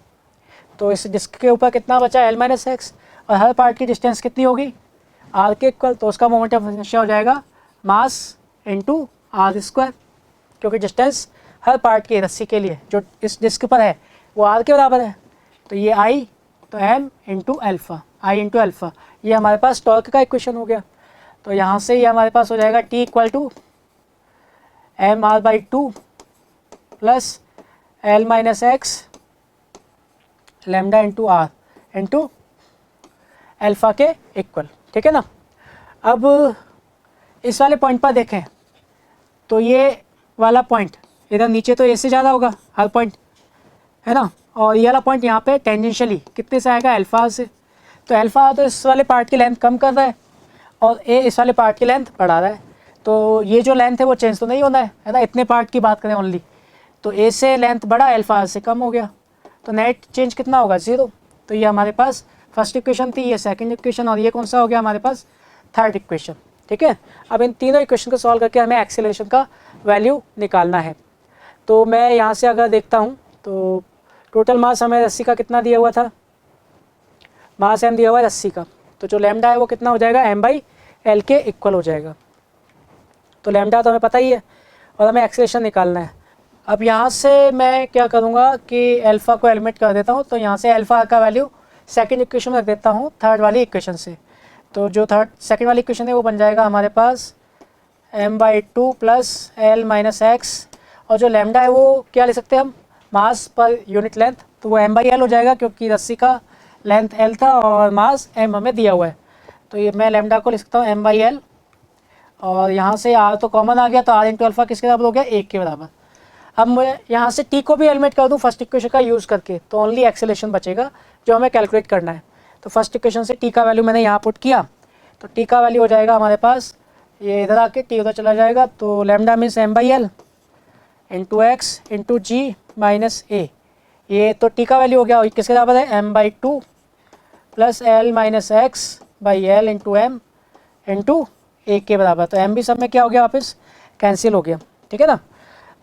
तो इस डिस्क के ऊपर कितना बचा एल माइनस एक्स, और हर पार्ट की डिस्टेंस कितनी होगी आर के इक्वल। तो उसका मोमेंट ऑफ इनर्शिया हो जाएगा मास इंटू आर स्क्वायर, क्योंकि डिस्टेंस हर पार्ट की रस्सी के लिए जो इस डिस्क पर है वो आर के बराबर है। तो ये आई, तो एम इंटू एल्फ़ा, आई इंटू एल्फ़ा, ये हमारे पास टॉर्क का इक्वेशन हो गया। तो यहाँ से ये हमारे पास हो जाएगा T equal to m r by 2 plus L minus x lambda into r into alpha के इक्वल, ठीक है ना। अब इस वाले पॉइंट पर देखें, तो ये वाला पॉइंट इधर नीचे तो ए से ज़्यादा होगा हर पॉइंट, है ना, और ये वाला पॉइंट यहाँ पे टेंजेंशियली कितने से आएगा अल्फ़ा से। तो अल्फ़ा तो इस वाले पार्ट की लेंथ कम कर रहा है और ए इस वाले पार्ट की लेंथ बढ़ा रहा है। तो ये जो लेंथ है वो चेंज तो नहीं होना है ना, इतने पार्ट की बात करें ओनली। तो ए से लेंथ बढ़ा, अल्फ़ा से कम हो गया, तो नेट चेंज कितना होगा 0। तो ये हमारे पास फर्स्ट इक्वेशन थी, ये सेकंड इक्वेशन, और ये कौन सा हो गया हमारे पास थर्ड इक्वेशन, ठीक है। अब इन तीनों इक्वेशन को सॉल्व करके हमें एक्सेलरेशन का वैल्यू निकालना है। तो मैं यहाँ से अगर देखता हूँ तो टोटल मास हमें रस्सी का कितना दिया हुआ था, मास एम दिया हुआ है रस्सी का, तो जो लैम्डा है वो कितना हो जाएगा एम बाई एल के इक्वल हो जाएगा। तो लैम्डा तो हमें पता ही है और हमें एक्सेलरेशन निकालना है। अब यहाँ से मैं क्या करूँगा कि अल्फ़ा को एलिमिनेट कर देता हूँ, तो यहाँ से अल्फ़ा का वैल्यू सेकंड इक्वेशन में रख देता हूँ थर्ड वाली इक्वेशन से। तो जो सेकंड वाली इक्वेशन है वो बन जाएगा हमारे पास m by 2 plus L minus x, और जो लैम्डा है वो क्या ले सकते हैं हम, मास पर यूनिट लेंथ, तो वो m बाई एल हो जाएगा, क्योंकि रस्सी का लेंथ l था और मास m हमें दिया हुआ है। तो ये मैं लैम्डा को लिख सकता हूँ m बाई एल, और यहाँ से r तो कॉमन आ गया, तो r इंटू अल्फ़ा किसके बराबर हो गया 1 के बराबर। अब मैं यहाँ से t को भी एलिमिनेट कर दूँ फर्स्ट इक्वेशन का यूज़ करके, तो ओनली एक्सेलरेशन बचेगा जो हमें कैलकुलेट करना है। तो फर्स्ट इक्वेशन से t का वैल्यू मैंने यहाँ पुट किया, तो t का वैल्यू हो जाएगा हमारे पास, ये इधर आके t उधर चला जाएगा, तो lambda means m by L into x into g minus a. ये तो t का वैल्यू हो गया, और किसके बराबर है m by 2 plus L minus X by L into M into A के बराबर। तो m भी सब में क्या हो गया वापस कैंसिल हो गया, ठीक है ना।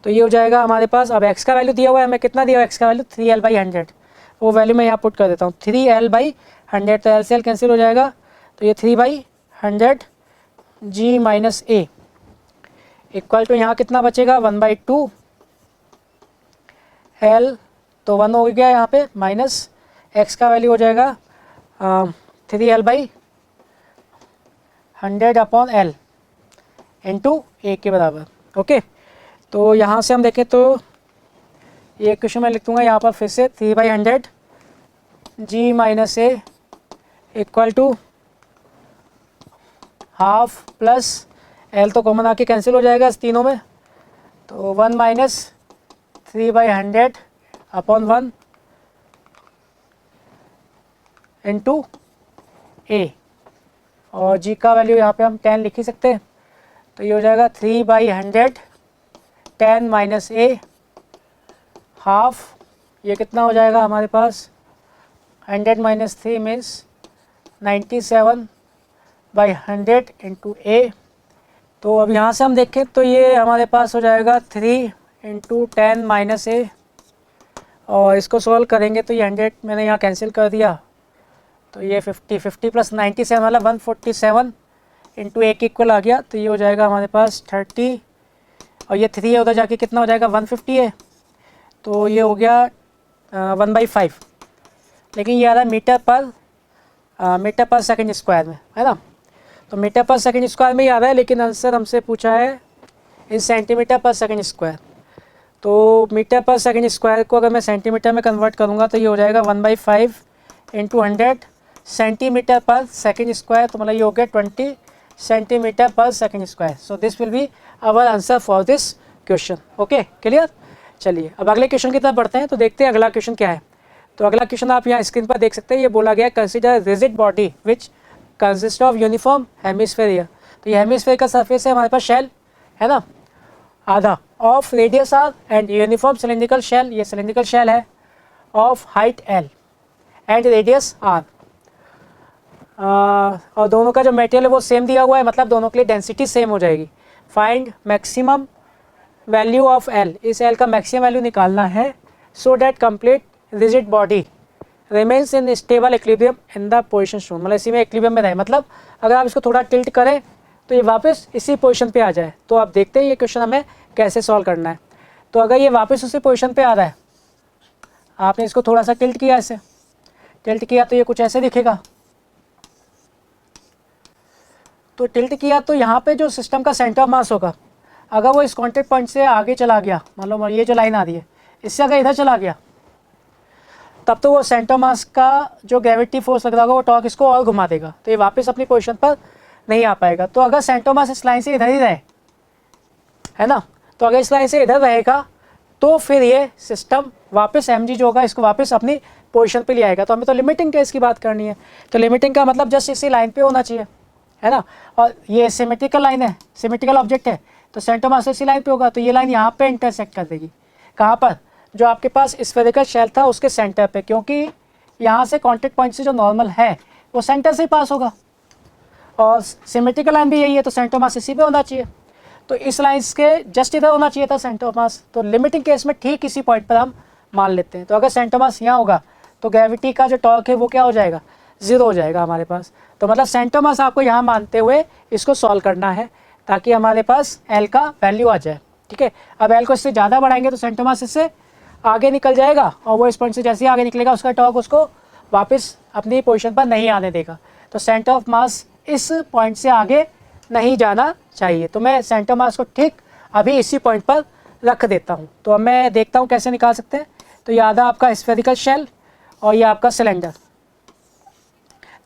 तो ये हो जाएगा हमारे पास। अब x का वैल्यू दिया हुआ है हमें, कितना दिया हुआ है x का वैल्यू 3l बाई 100, वो वैल्यू मैं यहाँ पुट कर देता हूँ 3l बाई 100, तो l से l कैंसिल हो जाएगा, तो ये 3 by 100 g minus A equal to यहाँ कितना बचेगा 1 बाई 2 l, तो 1 हो गया यहाँ पे, माइनस x का वैल्यू हो जाएगा 3l by 100 upon l into A के बराबर, ओके। तो यहाँ से हम देखें तो ये क्वेश्चन मैं लिख दूँगा यहाँ पर फिर से 3 by 100 G minus A equal to half plus L तो कॉमन आके कैंसिल हो जाएगा इस तीनों में, तो 1 माइनस 3 बाई 100 अपॉन 1 इंटू ए, और जी का वैल्यू यहाँ पे हम 10 लिख ही सकते हैं, तो ये हो जाएगा 3/100 10 माइनस ए हाफ, ये कितना हो जाएगा हमारे पास 100 माइनस 3 मीन्स 97/100 इंटू ए। तो अब यहाँ से हम देखें तो ये हमारे पास हो जाएगा 3 इंटू 10 माइनस ए, और इसको सॉल्व करेंगे तो ये 100 मैंने यहाँ कैंसिल कर दिया, तो ये 50 प्लस 97 मतलब 147 इंटू ए के इक्वल आ गया। तो ये हो जाएगा हमारे पास 30, और ये 3 है उधर जाके कितना हो जाएगा 150 है, तो ये हो गया 1/5, लेकिन ये आ रहा है मीटर पर सेकंड स्क्वायर में, है ना। तो मीटर पर सेकंड स्क्वायर में ही आ रहा है, लेकिन आंसर हमसे पूछा है इन सेंटीमीटर पर सेकंड स्क्वायर। तो मीटर पर सेकंड स्क्वायर को अगर मैं सेंटीमीटर में कन्वर्ट करूँगा तो ये हो जाएगा 1/5 into 100 centimetre per second square, तो मतलब ये हो गया 20 centimetre per second square. So this will be our answer for this question. Okay, clear. चलिए अब अगले क्वेश्चन की तरफ बढ़ते हैं, तो देखते हैं अगला क्वेश्चन क्या है। तो अगला क्वेश्चन आप यहाँ स्क्रीन पर देख सकते हैं, ये बोला गया consider rigid body which consist of uniform hemisphere. तो ये हेमिस्फेयर का सरफेस है हमारे पास शेल, है ना, आधा of radius r and uniform cylindrical shell, ये सिलेंड्रिकल शेल है, of height l and radius r. और दोनों का जो मटेरियल है वो सेम दिया हुआ है, मतलब दोनों के लिए डेंसिटी सेम हो जाएगी। Find maximum value of L, इस एल का मैक्सिमम वैल्यू निकालना है, so that complete rigid body remains in stable equilibrium in the position shown, मतलब इसी में इक्विलिब्रियम में रहे, मतलब अगर आप इसको थोड़ा टिल्ट करें तो ये वापस इसी पोजीशन पे आ जाए। तो आप देखते हैं ये क्वेश्चन हमें कैसे सॉल्व करना है। तो अगर ये वापस उसी पोजीशन पे आ रहा है, आपने इसको थोड़ा सा टिल्ट किया, ऐसे टिल्ट किया तो ये कुछ ऐसे दिखेगा। तो टिल्ट किया तो यहाँ पे जो सिस्टम का सेंटर ऑफ मास होगा, अगर वो इस कॉन्टैक्ट पॉइंट से आगे चला गया, मान लो ये जो लाइन आ रही है इससे अगर इधर चला गया, तब तो वो सेंटर ऑफ मास का जो ग्रेविटी फोर्स लग रहा होगा वो टॉर्क इसको और घुमा देगा, तो ये वापस अपनी पोजीशन पर नहीं आ पाएगा। तो अगर सेंटर ऑफ मास इस लाइन से इधर ही रहे, है ना, तो अगर इस लाइन से इधर रहेगा तो फिर ये सिस्टम वापस mg जो होगा इसको वापस अपनी पोजीशन पे ले आएगा। तो हमें तो लिमिटिंग केस की बात करनी है, तो लिमिटिंग का मतलब जस्ट इसी लाइन पे होना चाहिए, है ना। और ये सिमेट्रिकल लाइन है, सिमेट्रिकल ऑब्जेक्ट है, तो सेंटर मास इसी लाइन पे होगा, तो ये लाइन यहाँ पे इंटरसेक्ट कर देगी। कहाँ पर, जो आपके पास स्फेरिकल शेल था उसके सेंटर पे, क्योंकि यहाँ से कॉन्टैक्ट पॉइंट से जो नॉर्मल है वो सेंटर से ही पास होगा, और सिमेट्रिकल लाइन भी यही है, तो सेंटर मास इसी पे होना चाहिए। तो इस लाइन के जस्ट इधर होना चाहिए था सेंटर मास, तो लिमिटिंग केस में ठीक इसी पॉइंट पर हम मान लेते हैं। तो अगर सेंटर मास यहाँ होगा तो ग्रेविटी का जो टॉर्क है वो क्या हो जाएगा, 0 हो जाएगा हमारे पास। तो मतलब सेंटर मास आपको यहाँ मानते हुए इसको सॉल्व करना है, ताकि हमारे पास एल का वैल्यू आ जाए, ठीक है। अब एल को इससे ज़्यादा बढ़ाएंगे तो सेंटर मास इससे आगे निकल जाएगा, और वो इस पॉइंट से जैसे ही आगे निकलेगा उसका टॉर्क उसको वापस अपनी पोजीशन पर नहीं आने देगा। तो सेंटर ऑफ मास इस पॉइंट से आगे नहीं जाना चाहिए। तो मैं सेंटर मास को ठीक अभी इसी पॉइंट पर रख देता हूँ। तो अब मैं देखता हूँ कैसे निकाल सकते हैं। तो ये आधा आपका स्फेरिकल शेल और ये आपका सिलेंडर,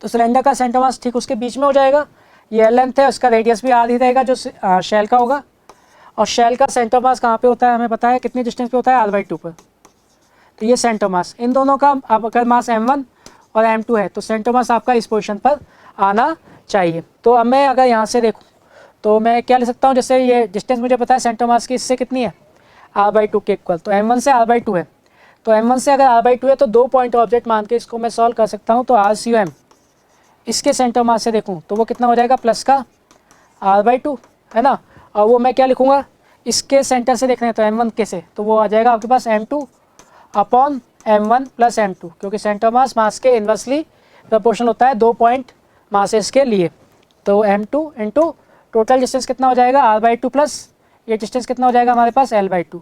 तो सिलेंडर का सेंटर मास ठीक उसके बीच में हो जाएगा। ये लेंथ है, उसका रेडियस भी आधी रहेगा जो शेल का होगा, और शेल का सेंटर मास कहाँ पे होता है हमें पता है, कितनी डिस्टेंस पे होता है, r/2 पर। तो ये सेंटर मास, इन दोनों का अब अगर मास m1 और m2 है तो सेंटर मास आपका इस पोजीशन पर आना चाहिए। तो अब मैं अगर यहाँ से देखूँ तो मैं क्या ले सकता हूँ, जैसे ये डिस्टेंस मुझे पता है सेंटर मास की इससे कितनी है, r/2 के इक्वल, तो m1 से r/2 है। तो m1 से अगर r/2 है तो 2 पॉइंट ऑब्जेक्ट मान के इसको मैं सॉल्व कर सकता हूँ। तो RCUM इसके सेंटर मास से देखूँ तो वो कितना हो जाएगा, प्लस का r/2, है ना। और वो मैं क्या लिखूँगा, इसके सेंटर से देखना है तो m1 के से, तो वो आ जाएगा आपके पास m2 upon m1 plus m2, क्योंकि सेंटर मास के इन्वर्सली प्रोपोर्शनल होता है 2 पॉइंट मासेस के लिए। तो m2 इंटू टोटल डिस्टेंस कितना हो जाएगा, r/2 प्लस ये डिस्टेंस कितना हो जाएगा हमारे पास, l/2,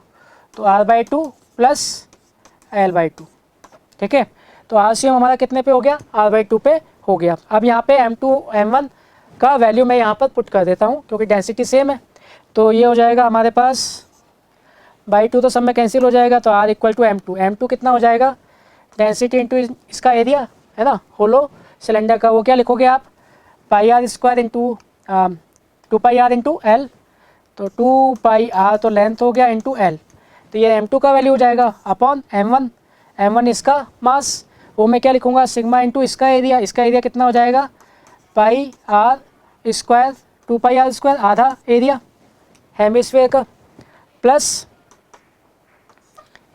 तो r/2 प्लस l/2, ठीक है। तो RCM हमारा कितने पे हो गया, r/2 पे हो गया। अब यहाँ पे m2 m1 का वैल्यू मैं यहाँ पर पुट कर देता हूँ, क्योंकि डेंसिटी सेम है। तो ये हो जाएगा हमारे पास /2 तो सब में कैंसिल हो जाएगा, तो r = m2, m2 कितना हो जाएगा, डेंसिटी इंटू इसका एरिया, है ना, होलो सिलेंडर का, वो क्या लिखोगे आप, πr² into 2πr into l, तो 2πr तो लेंथ हो गया इंटू l, तो ये m2 का वैल्यू हो जाएगा अपॉन m1, m1 इसका मास, वो मैं क्या लिखूँगा, सिग्मा इंटू इसका एरिया कितना हो जाएगा, πr² 2πr² आधा एरिया हेमिस्फीयर का, प्लस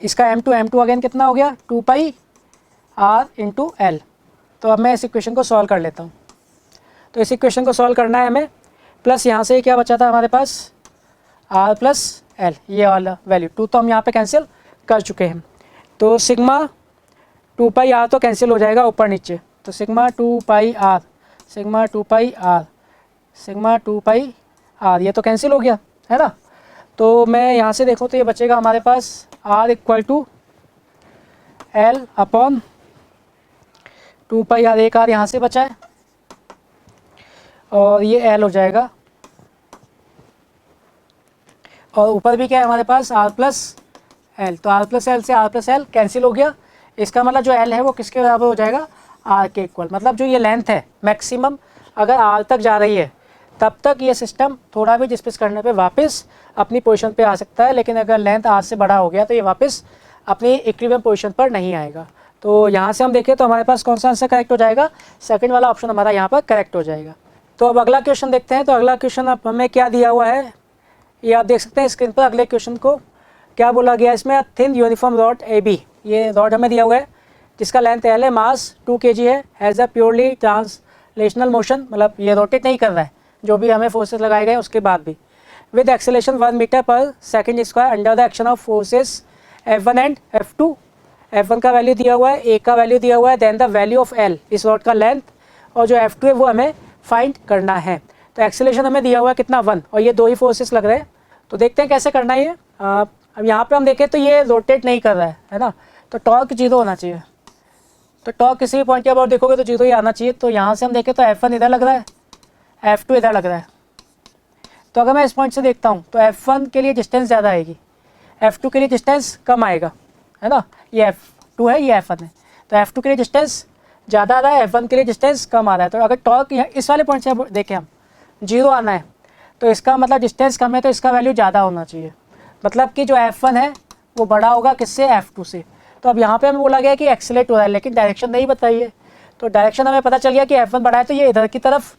इसका m2 अगेन कितना हो गया 2πr × l। तो अब मैं इस इक्वेशन को सॉल्व कर लेता हूँ। तो इस इक्वेशन को सॉल्व करना है हमें, प्लस यहाँ से क्या बचा था हमारे पास r + l, ये वाला वैल्यू 2 तो हम यहाँ पे कैंसिल कर चुके हैं। तो सिग्मा 2πr तो कैंसिल हो जाएगा ऊपर नीचे, तो सिग्मा 2πr ये तो कैंसिल हो गया है ना। तो मैं यहाँ से देखूँ तो ये बचेगा हमारे पास r = l/2πr, एक r यहाँ से बचा है और ये l हो जाएगा, और ऊपर भी क्या है हमारे पास r + l, तो r + l से r + l कैंसिल हो गया। इसका मतलब जो l है वो किसके बराबर हो जाएगा r के इक्वल। मतलब जो ये लेंथ है मैक्सिमम अगर r तक जा रही है तब तक ये सिस्टम थोड़ा भी डिस्प्लेस करने पे वापस अपनी पोजीशन पे आ सकता है, लेकिन अगर लेंथ r से बड़ा हो गया तो ये वापस अपनी इक्विलिब्रियम पोजीशन पर नहीं आएगा। तो यहाँ से हम देखें तो हमारे पास कौन सा आंसर करेक्ट हो जाएगा, सेकंड वाला ऑप्शन हमारा यहाँ पर करेक्ट हो जाएगा। तो अब अगला क्वेश्चन देखते हैं। तो अगला क्वेश्चन अब हमें क्या दिया हुआ है ये आप देख सकते हैं स्क्रीन पर। अगले क्वेश्चन को क्या बोला गया इसमें, थिन यूनिफॉर्म रॉड AB, ये रॉड हमें दिया हुआ है जिसका लेंथ L है, मास 2 kg है, has a purely translational motion, मतलब ये रोटेट नहीं कर रहा है जो भी हमें फोर्सेस लगाए गए उसके बाद भी, with acceleration 1 metre per second square under the action of forces F1 and F2। F1 का वैल्यू दिया हुआ है, A का वैल्यू दिया हुआ है, then the value of L, इस रॉड का लेंथ, और जो F2 है वो हमें फाइंड करना है। तो एक्सेलेरेशन हमें दिया हुआ है कितना 1, और ये 2 ही फोर्सेस लग रहे हैं। तो देखते हैं कैसे करना है ये। अब यहाँ पे हम देखें तो ये रोटेट नहीं कर रहा है ना, तो टॉर्क 0 होना चाहिए। तो टॉर्क किसी भी पॉइंट के अबाउट देखोगे तो 0 ही आना चाहिए। तो यहाँ से हम देखें तो F1 इधर लग रहा है, F2 इधर लग रहा है। तो अगर मैं इस पॉइंट से देखता हूँ तो F1 के लिए डिस्टेंस ज़्यादा आएगी, F2 के लिए डिस्टेंस कम आएगा, है ना। ये F2 है, ये F1 है, तो F2 के लिए डिस्टेंस ज़्यादा आ रहा है, F1 के लिए डिस्टेंस कम आ रहा है। तो अगर टॉर्क इस वाले पॉइंट से देखें हम 0 आना है तो इसका मतलब डिस्टेंस कम है, तो इसका वैल्यू ज़्यादा होना चाहिए। मतलब कि जो F1 है वो बड़ा होगा किससे, F2 से। तो अब यहाँ पे हमें बोला गया कि एक्सेलेरेट हो रहा है, लेकिन डायरेक्शन नहीं बताई है। तो डायरेक्शन हमें पता चल गया कि F1 बड़ा है तो ये इधर की तरफ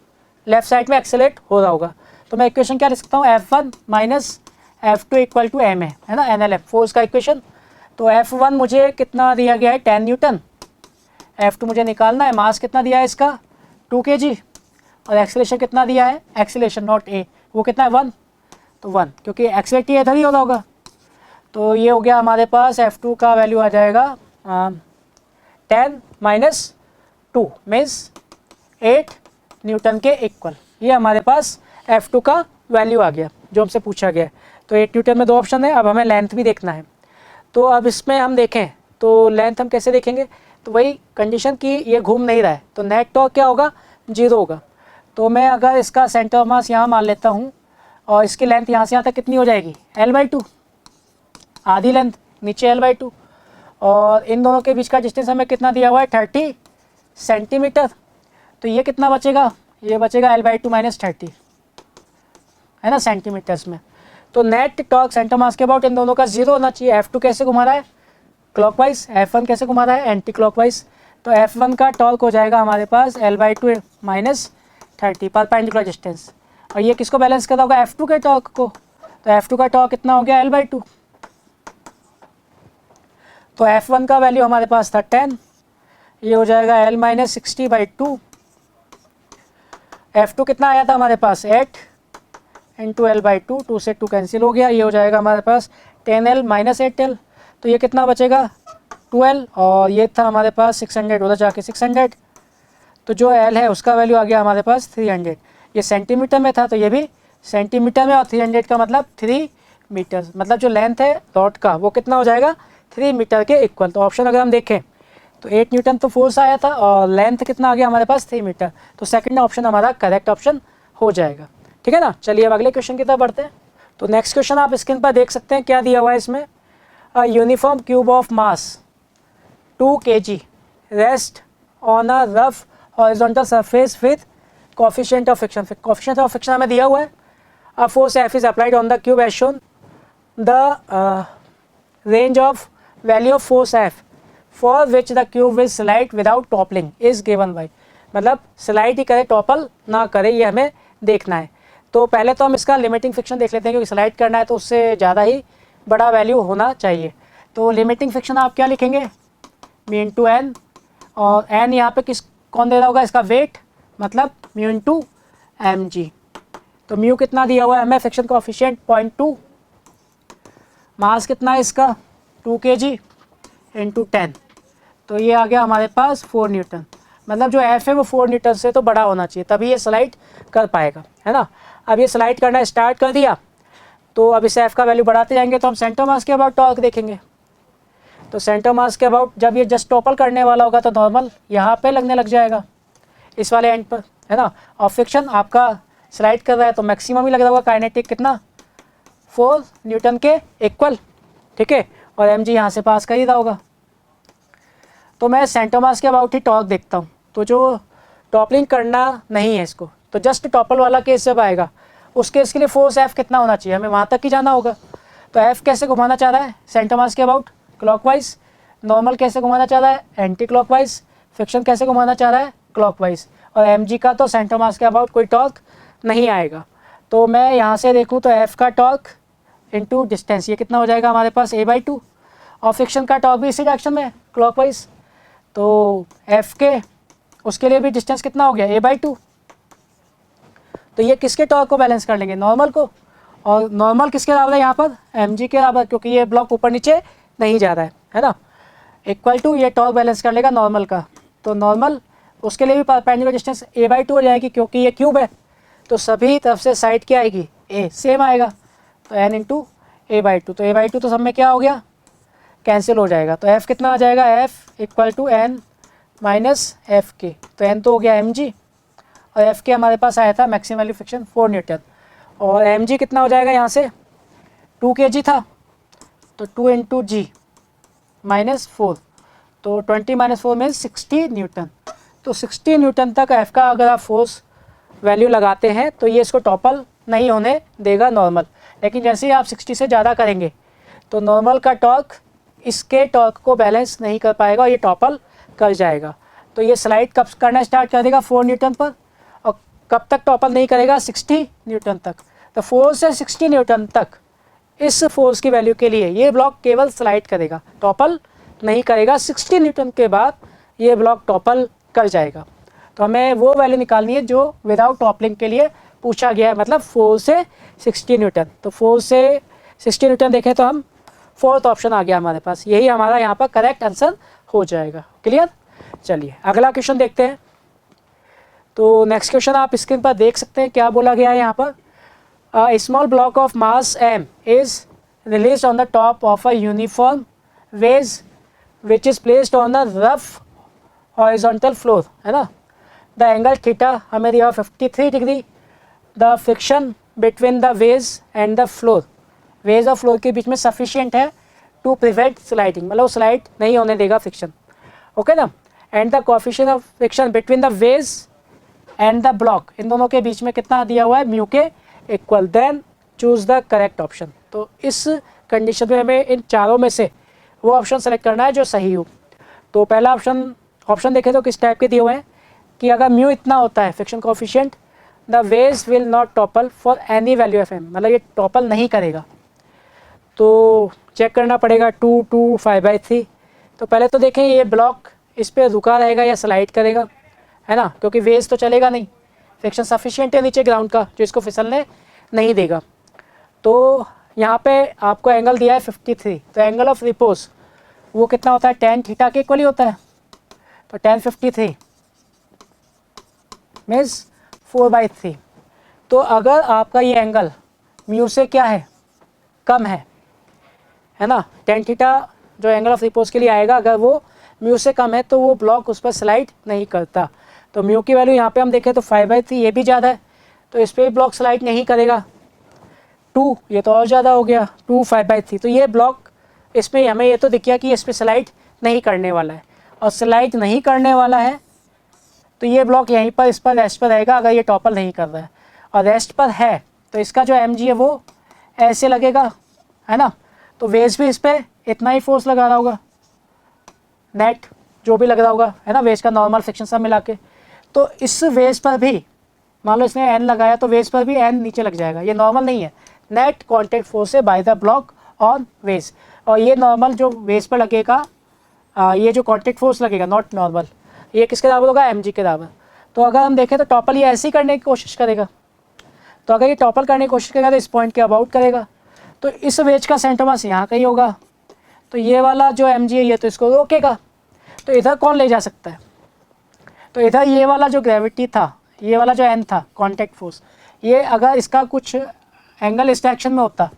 लेफ्ट साइड में एक्सेलेरेट हो रहा होगा। तो मैं इक्वेशन क्या लिख सकता हूँ, F1 - F2 = m है ना, NLF फोर्स का इक्वेशन। तो F1 मुझे कितना दिया गया है 10 न्यूटन, F2 मुझे निकालना है, मास कितना दिया है इसका 2 kg, और एक्सेलेरेशन कितना दिया है, एक्सेलेरेशन नॉट A, वो कितना है 1, तो 1 क्योंकि एक्सेलेरेट ये इधर ही हो रहा होगा। तो ये हो गया हमारे पास F2 का वैल्यू आ जाएगा 10 - 2 मीन्स 8 न्यूटन के इक्वल। ये हमारे पास F2 का वैल्यू आ गया जो हमसे पूछा गया है। तो 8 न्यूटन में 2 ऑप्शन है। अब हमें लेंथ भी देखना है। तो अब इसमें हम देखें तो लेंथ हम कैसे देखेंगे, तो वही कंडीशन की ये घूम नहीं रहा है तो नेट टॉर्क क्या होगा 0 होगा। तो मैं अगर इसका सेंटर ऑफ मास यहाँ मान लेता हूँ और इसकी लेंथ यहाँ से यहाँ तक कितनी हो जाएगी L/2, आधी लेंथ नीचे L/2, और इन दोनों के बीच का डिस्टेंस हमें कितना दिया हुआ है 30 सेंटीमीटर। तो ये कितना बचेगा, ये बचेगा L/2 - 30 है ना सेंटीमीटर्स में। तो नेट टॉर्क सेंटर मास के अबाउट इन दोनों का 0 होना चाहिए। F2 कैसे घुमा रहा है क्लॉकवाइज, F1 कैसे घुमा रहा है एंटी क्लॉकवाइज। तो F1 का टॉर्क हो जाएगा हमारे पास L/2 - 30 परपेंडिकुलर डिस्टेंस, और ये किसको बैलेंस कर रहा होगा F2 के टॉर्क को। तो F2 का टॉर्क कितना हो गया L/2। तो F1 का वैल्यू हमारे पास था 10, ये हो जाएगा L - 60/2। F2 कितना आया था हमारे पास 8 × L/2, 2 से 2 कैंसिल हो गया, ये हो जाएगा हमारे पास 10L - 8L। तो ये कितना बचेगा 12, और ये था हमारे पास 600, उधर जाके 600। तो जो L है उसका वैल्यू आ गया हमारे पास 300। ये सेंटीमीटर में था तो ये भी सेंटीमीटर में, और 300 का मतलब 3 मीटर, मतलब जो लेंथ है रॉड का वो कितना हो जाएगा 3 मीटर के इक्वल। तो ऑप्शन अगर हम देखें तो 8 न्यूटन तो फोर्स आया था और लेंथ कितना आ गया हमारे पास 3 मीटर। तो सेकंड ऑप्शन हमारा करेक्ट ऑप्शन हो जाएगा। ठीक है ना। चलिए अब अगले क्वेश्चन की तरफ बढ़ते हैं। तो नेक्स्ट क्वेश्चन आप स्क्रीन पर देख सकते हैं क्या दिया हुआ है इसमें, uniform cube of mass 2 kg rest on a rough horizontal surface with coefficient of friction. Coefficient of friction हमें दिया हुआ है। A force F is applied on the cube as shown, the range of value of force F for which the cube will slide without toppling is given by. मतलब slide ही करे topple ना करे ये हमें देखना है। तो पहले तो हम इसका लिमिटिंग फ्रिक्शन देख लेते हैं, क्योंकि स्लाइड करना है तो उससे ज़्यादा ही बड़ा वैल्यू होना चाहिए। तो लिमिटिंग फ्रिक्शन आप क्या लिखेंगे, म्यू इंटू एन, और एन यहाँ पे कौन दे रहा होगा, इसका वेट, मतलब म्यू इंटू एम जी। तो म्यू कितना दिया हुआ है हमें, फ्रिक्शन कोएफिशिएंट 0.2, मास कितना है इसका 2 kg इंटू 10, तो ये आ गया हमारे पास 4 न्यूटन। मतलब जो एफ है वो 4 न्यूटन से तो बड़ा होना चाहिए, तभी ये स्लाइड कर पाएगा, है ना। अब ये स्लाइड करना स्टार्ट कर दिया, तो अब इस एफ का वैल्यू बढ़ाते जाएंगे, तो हम सेंटर मास के अबाउट टॉर्क देखेंगे। तो सेंटर मास के अबाउट जब ये जस्ट टॉपल करने वाला होगा तो नॉर्मल यहाँ पे लगने लग जाएगा, इस वाले एंड पर, है ना। और फ्रिक्शन आपका स्लाइड कर रहा है तो मैक्सिमम ही लग रहा होगा, काइनेटिक कितना 4 न्यूटन के इक्वल, ठीक है, और एम जी यहाँ से पास कर ही रहा होगा। तो मैं सेंटर मास के अबाउट ही टॉर्क देखता हूँ। तो जो टॉपलिंग करना नहीं है इसको, तो जस्ट टॉपल वाला केस जब आएगा उस केस के लिए फोर्स एफ कितना होना चाहिए, हमें वहाँ तक ही जाना होगा। तो एफ कैसे घुमाना चाह रहा है, सेंटर मास के अबाउट क्लॉकवाइज, नॉर्मल कैसे घुमाना चाह रहा है एंटी क्लॉकवाइज, फ्रिक्शन कैसे घुमाना चाह रहा है क्लॉकवाइज, और एम जी का तो सेंटर मास के अबाउट कोई टॉर्क नहीं आएगा। तो मैं यहाँ से देखूँ तो एफ का टॉर्क इंटू डिस्टेंस, ये कितना हो जाएगा हमारे पास a/2, और फ्रिक्शन का टॉर्क भी इसी डायरेक्शन में क्लॉकवाइज, तो एफ के उसके लिए भी डिस्टेंस कितना हो गया a/2। तो ये किसके टॉर्क को बैलेंस कर लेंगे, नॉर्मल को, और नॉर्मल किसके बराबर है यहाँ पर mg के बराबर, क्योंकि ये ब्लॉक ऊपर नीचे नहीं जा रहा है ना, इक्वल टू ये टॉर्क बैलेंस कर लेगा नॉर्मल का। तो नॉर्मल उसके लिए भी परपेंडिकुलर डिस्टेंस a/2 हो जाएगी, क्योंकि ये क्यूब है तो सभी तरफ से साइड क्या आएगी a, सेम आएगा, तो n इंटू a/2, तो a/2 तो सब में क्या हो गया कैंसिल हो जाएगा। तो f कितना आ जाएगा, f equal to n minus F के, तो n तो हो गया mg, और एफ के हमारे पास आया था मैक्सिमम वैल्यू फ्रिक्शन 4 न्यूटन, और एम जी कितना हो जाएगा यहाँ से 2 kg था, तो 2 इंटू जी माइनस 4, तो 20 माइनस 4 में 60 न्यूटन। तो 60 न्यूटन तक एफ का अगर आप फोर्स वैल्यू लगाते हैं तो ये इसको टॉपल नहीं होने देगा नॉर्मल, लेकिन जैसे ही आप 60 से ज़्यादा करेंगे तो नॉर्मल का टॉर्क इसके टॉर्क को बैलेंस नहीं कर पाएगा और ये टॉपल कर जाएगा। तो ये स्लाइड कब करना स्टार्ट कर देगा 4 न्यूटन पर, और कब तक टॉपल नहीं करेगा 60 न्यूटन तक। तो 4 से 60 न्यूटन तक इस फोर्स की वैल्यू के लिए ये ब्लॉक केवल स्लाइड करेगा, टॉपल नहीं करेगा। 60 न्यूटन के बाद ये ब्लॉक टॉपल कर जाएगा। तो हमें वो वैल्यू निकालनी है जो विदाउट टॉपलिंग के लिए पूछा गया है, मतलब 4 से 60 न्यूटन। तो 4 से 60 न्यूटन देखें तो हम फोर्थ ऑप्शन आ गया हमारे पास, यही हमारा यहाँ पर करेक्ट आंसर हो जाएगा। क्लियर, चलिए अगला क्वेश्चन देखते हैं। तो नेक्स्ट क्वेश्चन आप स्क्रीन पर देख सकते हैं, क्या बोला गया है यहाँ पर, a small block of mass m is released on the top of a uniform vase which is placed on a rough horizontal floor, है ना। the angle theta हमें दिया 53 degree, the friction between the vase and the floor, vase और floor के बीच में sufficient है to prevent sliding, मतलब slide नहीं होने देगा फ्रिक्शन, ओके ना। and the coefficient of friction between the vase and the block, इन दोनों के बीच में कितना दिया हुआ है म्यू के equal, then choose the correct option. तो इस कंडीशन में हमें इन चारों में से वो ऑप्शन सेलेक्ट करना है जो सही हो। तो पहला ऑप्शन देखें तो किस टाइप के दिए हुए हैं कि अगर म्यू इतना होता है friction coefficient, the wedge will not topple for any value of M, मतलब ये टॉपल नहीं करेगा। तो चेक करना पड़ेगा 2 2 5/3। तो पहले तो देखें ये ब्लॉक इस पर रुका रहेगा या स्लाइड करेगा, है ना, क्योंकि वेज तो चलेगा नहीं, फ्रिक्शन सफिशिएंट है नीचे ग्राउंड का जो इसको फिसलने नहीं देगा। तो यहाँ पे आपको एंगल दिया है 53, तो एंगल ऑफ रिपोज वो कितना होता है tan थीटा के इक्वल ही होता है। तो tan 53 मीन्स 4/3। तो अगर आपका ये एंगल म्यू से क्या है कम है ना, tan थीटा जो एंगल ऑफ रिपोज के लिए आएगा अगर वो म्यू से कम है तो वो ब्लॉक उस पर स्लाइड नहीं करता। तो म्यू की वैल्यू यहाँ पे हम देखें तो 5/3, ये भी ज़्यादा है तो इस पर भी ब्लॉक स्लाइड नहीं करेगा। 2 ये तो और ज़्यादा हो गया, 2 5/3, तो ये ब्लॉक इसमें हमें ये तो दिख गया कि इस पर स्लाइड नहीं करने वाला है, और स्लाइड नहीं करने वाला है तो ये ब्लॉक यहीं पर इस पर रेस्ट पर रहेगा अगर ये टॉपल नहीं कर रहा है, और रेस्ट पर है तो इसका जो mg है वो ऐसे लगेगा, है ना। तो वेज भी इस पर इतना ही फोर्स लगा रहा होगा, नेट जो भी लग रहा होगा, है ना, वेज का नॉर्मल फ्रिक्शन सब मिला के। तो इस वेज पर भी मान लो इसने एन लगाया तो वेज पर भी एन नीचे लग जाएगा, ये नॉर्मल नहीं है। नेट कॉन्टैक्ट फोर्स है by the block on wedge, और ये नॉर्मल जो वेज पर लगेगा, ये जो कॉन्टैक्ट फोर्स लगेगा नॉट नॉर्मल, ये किसके बराबर होगा, एम जी के बराबर। तो अगर हम देखें तो टॉपल ये ऐसे ही करने की कोशिश करेगा, तो अगर ये टॉपल करने की कोशिश करेगा तो इस पॉइंट के अबाउट करेगा, तो इस वेज का सेंटर मास यहाँ कहीं होगा, तो ये वाला जो एम जी है ये तो इसको रोकेगा, तो इधर कौन ले जा सकता है, तो इधर ये वाला जो ग्रेविटी था, ये वाला जो एन था कॉन्टैक्ट फोर्स, ये अगर इसका कुछ एंगल इस डायरेक्शन में होता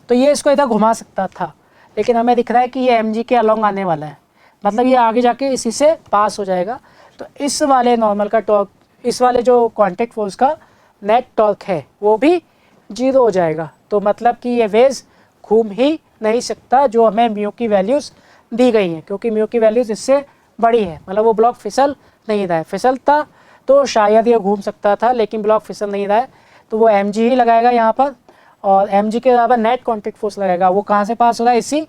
तो ये इसको इधर घुमा सकता था, लेकिन हमें दिख रहा है कि ये एम जी के अलॉन्ग आने वाला है, मतलब ये आगे जाके इसी से पास हो जाएगा, तो इस वाले नॉर्मल का टॉर्क, इस वाले जो कॉन्टैक्ट फोर्स का नेट टॉर्क है वो भी 0 हो जाएगा। तो मतलब कि ये वेज घूम ही नहीं सकता जो हमें म्यू की वैल्यूज़ दी गई हैं, क्योंकि म्यू की वैल्यूज़ इससे बड़ी है, मतलब वो ब्लॉक फिसल नहीं रहा है, फिसलता तो शायद ये घूम सकता था, लेकिन ब्लॉक फिसल नहीं रहा है, तो वो एम जी ही लगाएगा यहाँ पर, और एम जी के बराबर नेट कॉन्टैक्ट फोर्स लगाएगा। वो कहाँ से पास हो रहा है, इसी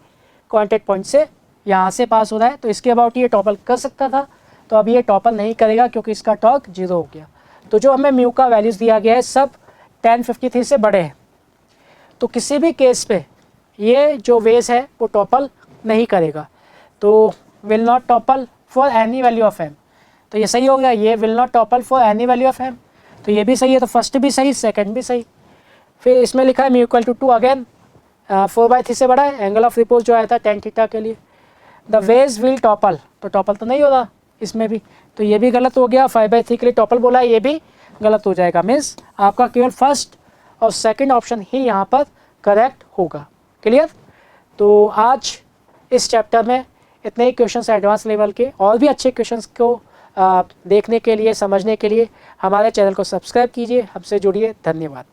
कॉन्टैक्ट पॉइंट से यहाँ से पास हो रहा है, तो इसके अबाउट ये टॉपल कर सकता था, तो अब ये टॉपल नहीं करेगा क्योंकि इसका टॉर्क 0 हो गया। तो जो हमें म्यू का वैल्यूज़ दिया गया है सब 1053 से बड़े हैं, तो किसी भी केस पे ये जो वेज है वो टॉपल नहीं करेगा, तो will not topple for any value of M, तो ये सही हो गया, ये will not topple for any value of M, तो ये भी सही है, तो फर्स्ट भी सही, सेकंड भी सही। फिर इसमें लिखा है म्यू इक्वल टू 2 अगेन 4/3 से बड़ा है, एंगल ऑफ रिपोज जो आया था tan थीटा के लिए, द वेज विल टॉपल, तो टॉपल तो नहीं हो रहा इसमें भी, तो ये भी गलत हो गया, 5/3 के लिए टॉपल बोला है, ये भी गलत हो जाएगा, मीन्स आपका केवल फर्स्ट और सेकंड ऑप्शन ही यहाँ पर करेक्ट होगा। क्लियर? तो आज इस चैप्टर में इतने ही क्वेश्चंस एडवांस लेवल के, और भी अच्छे क्वेश्चंस को देखने के लिए, समझने के लिए हमारे चैनल को सब्सक्राइब कीजिए, हमसे जुड़िए। धन्यवाद।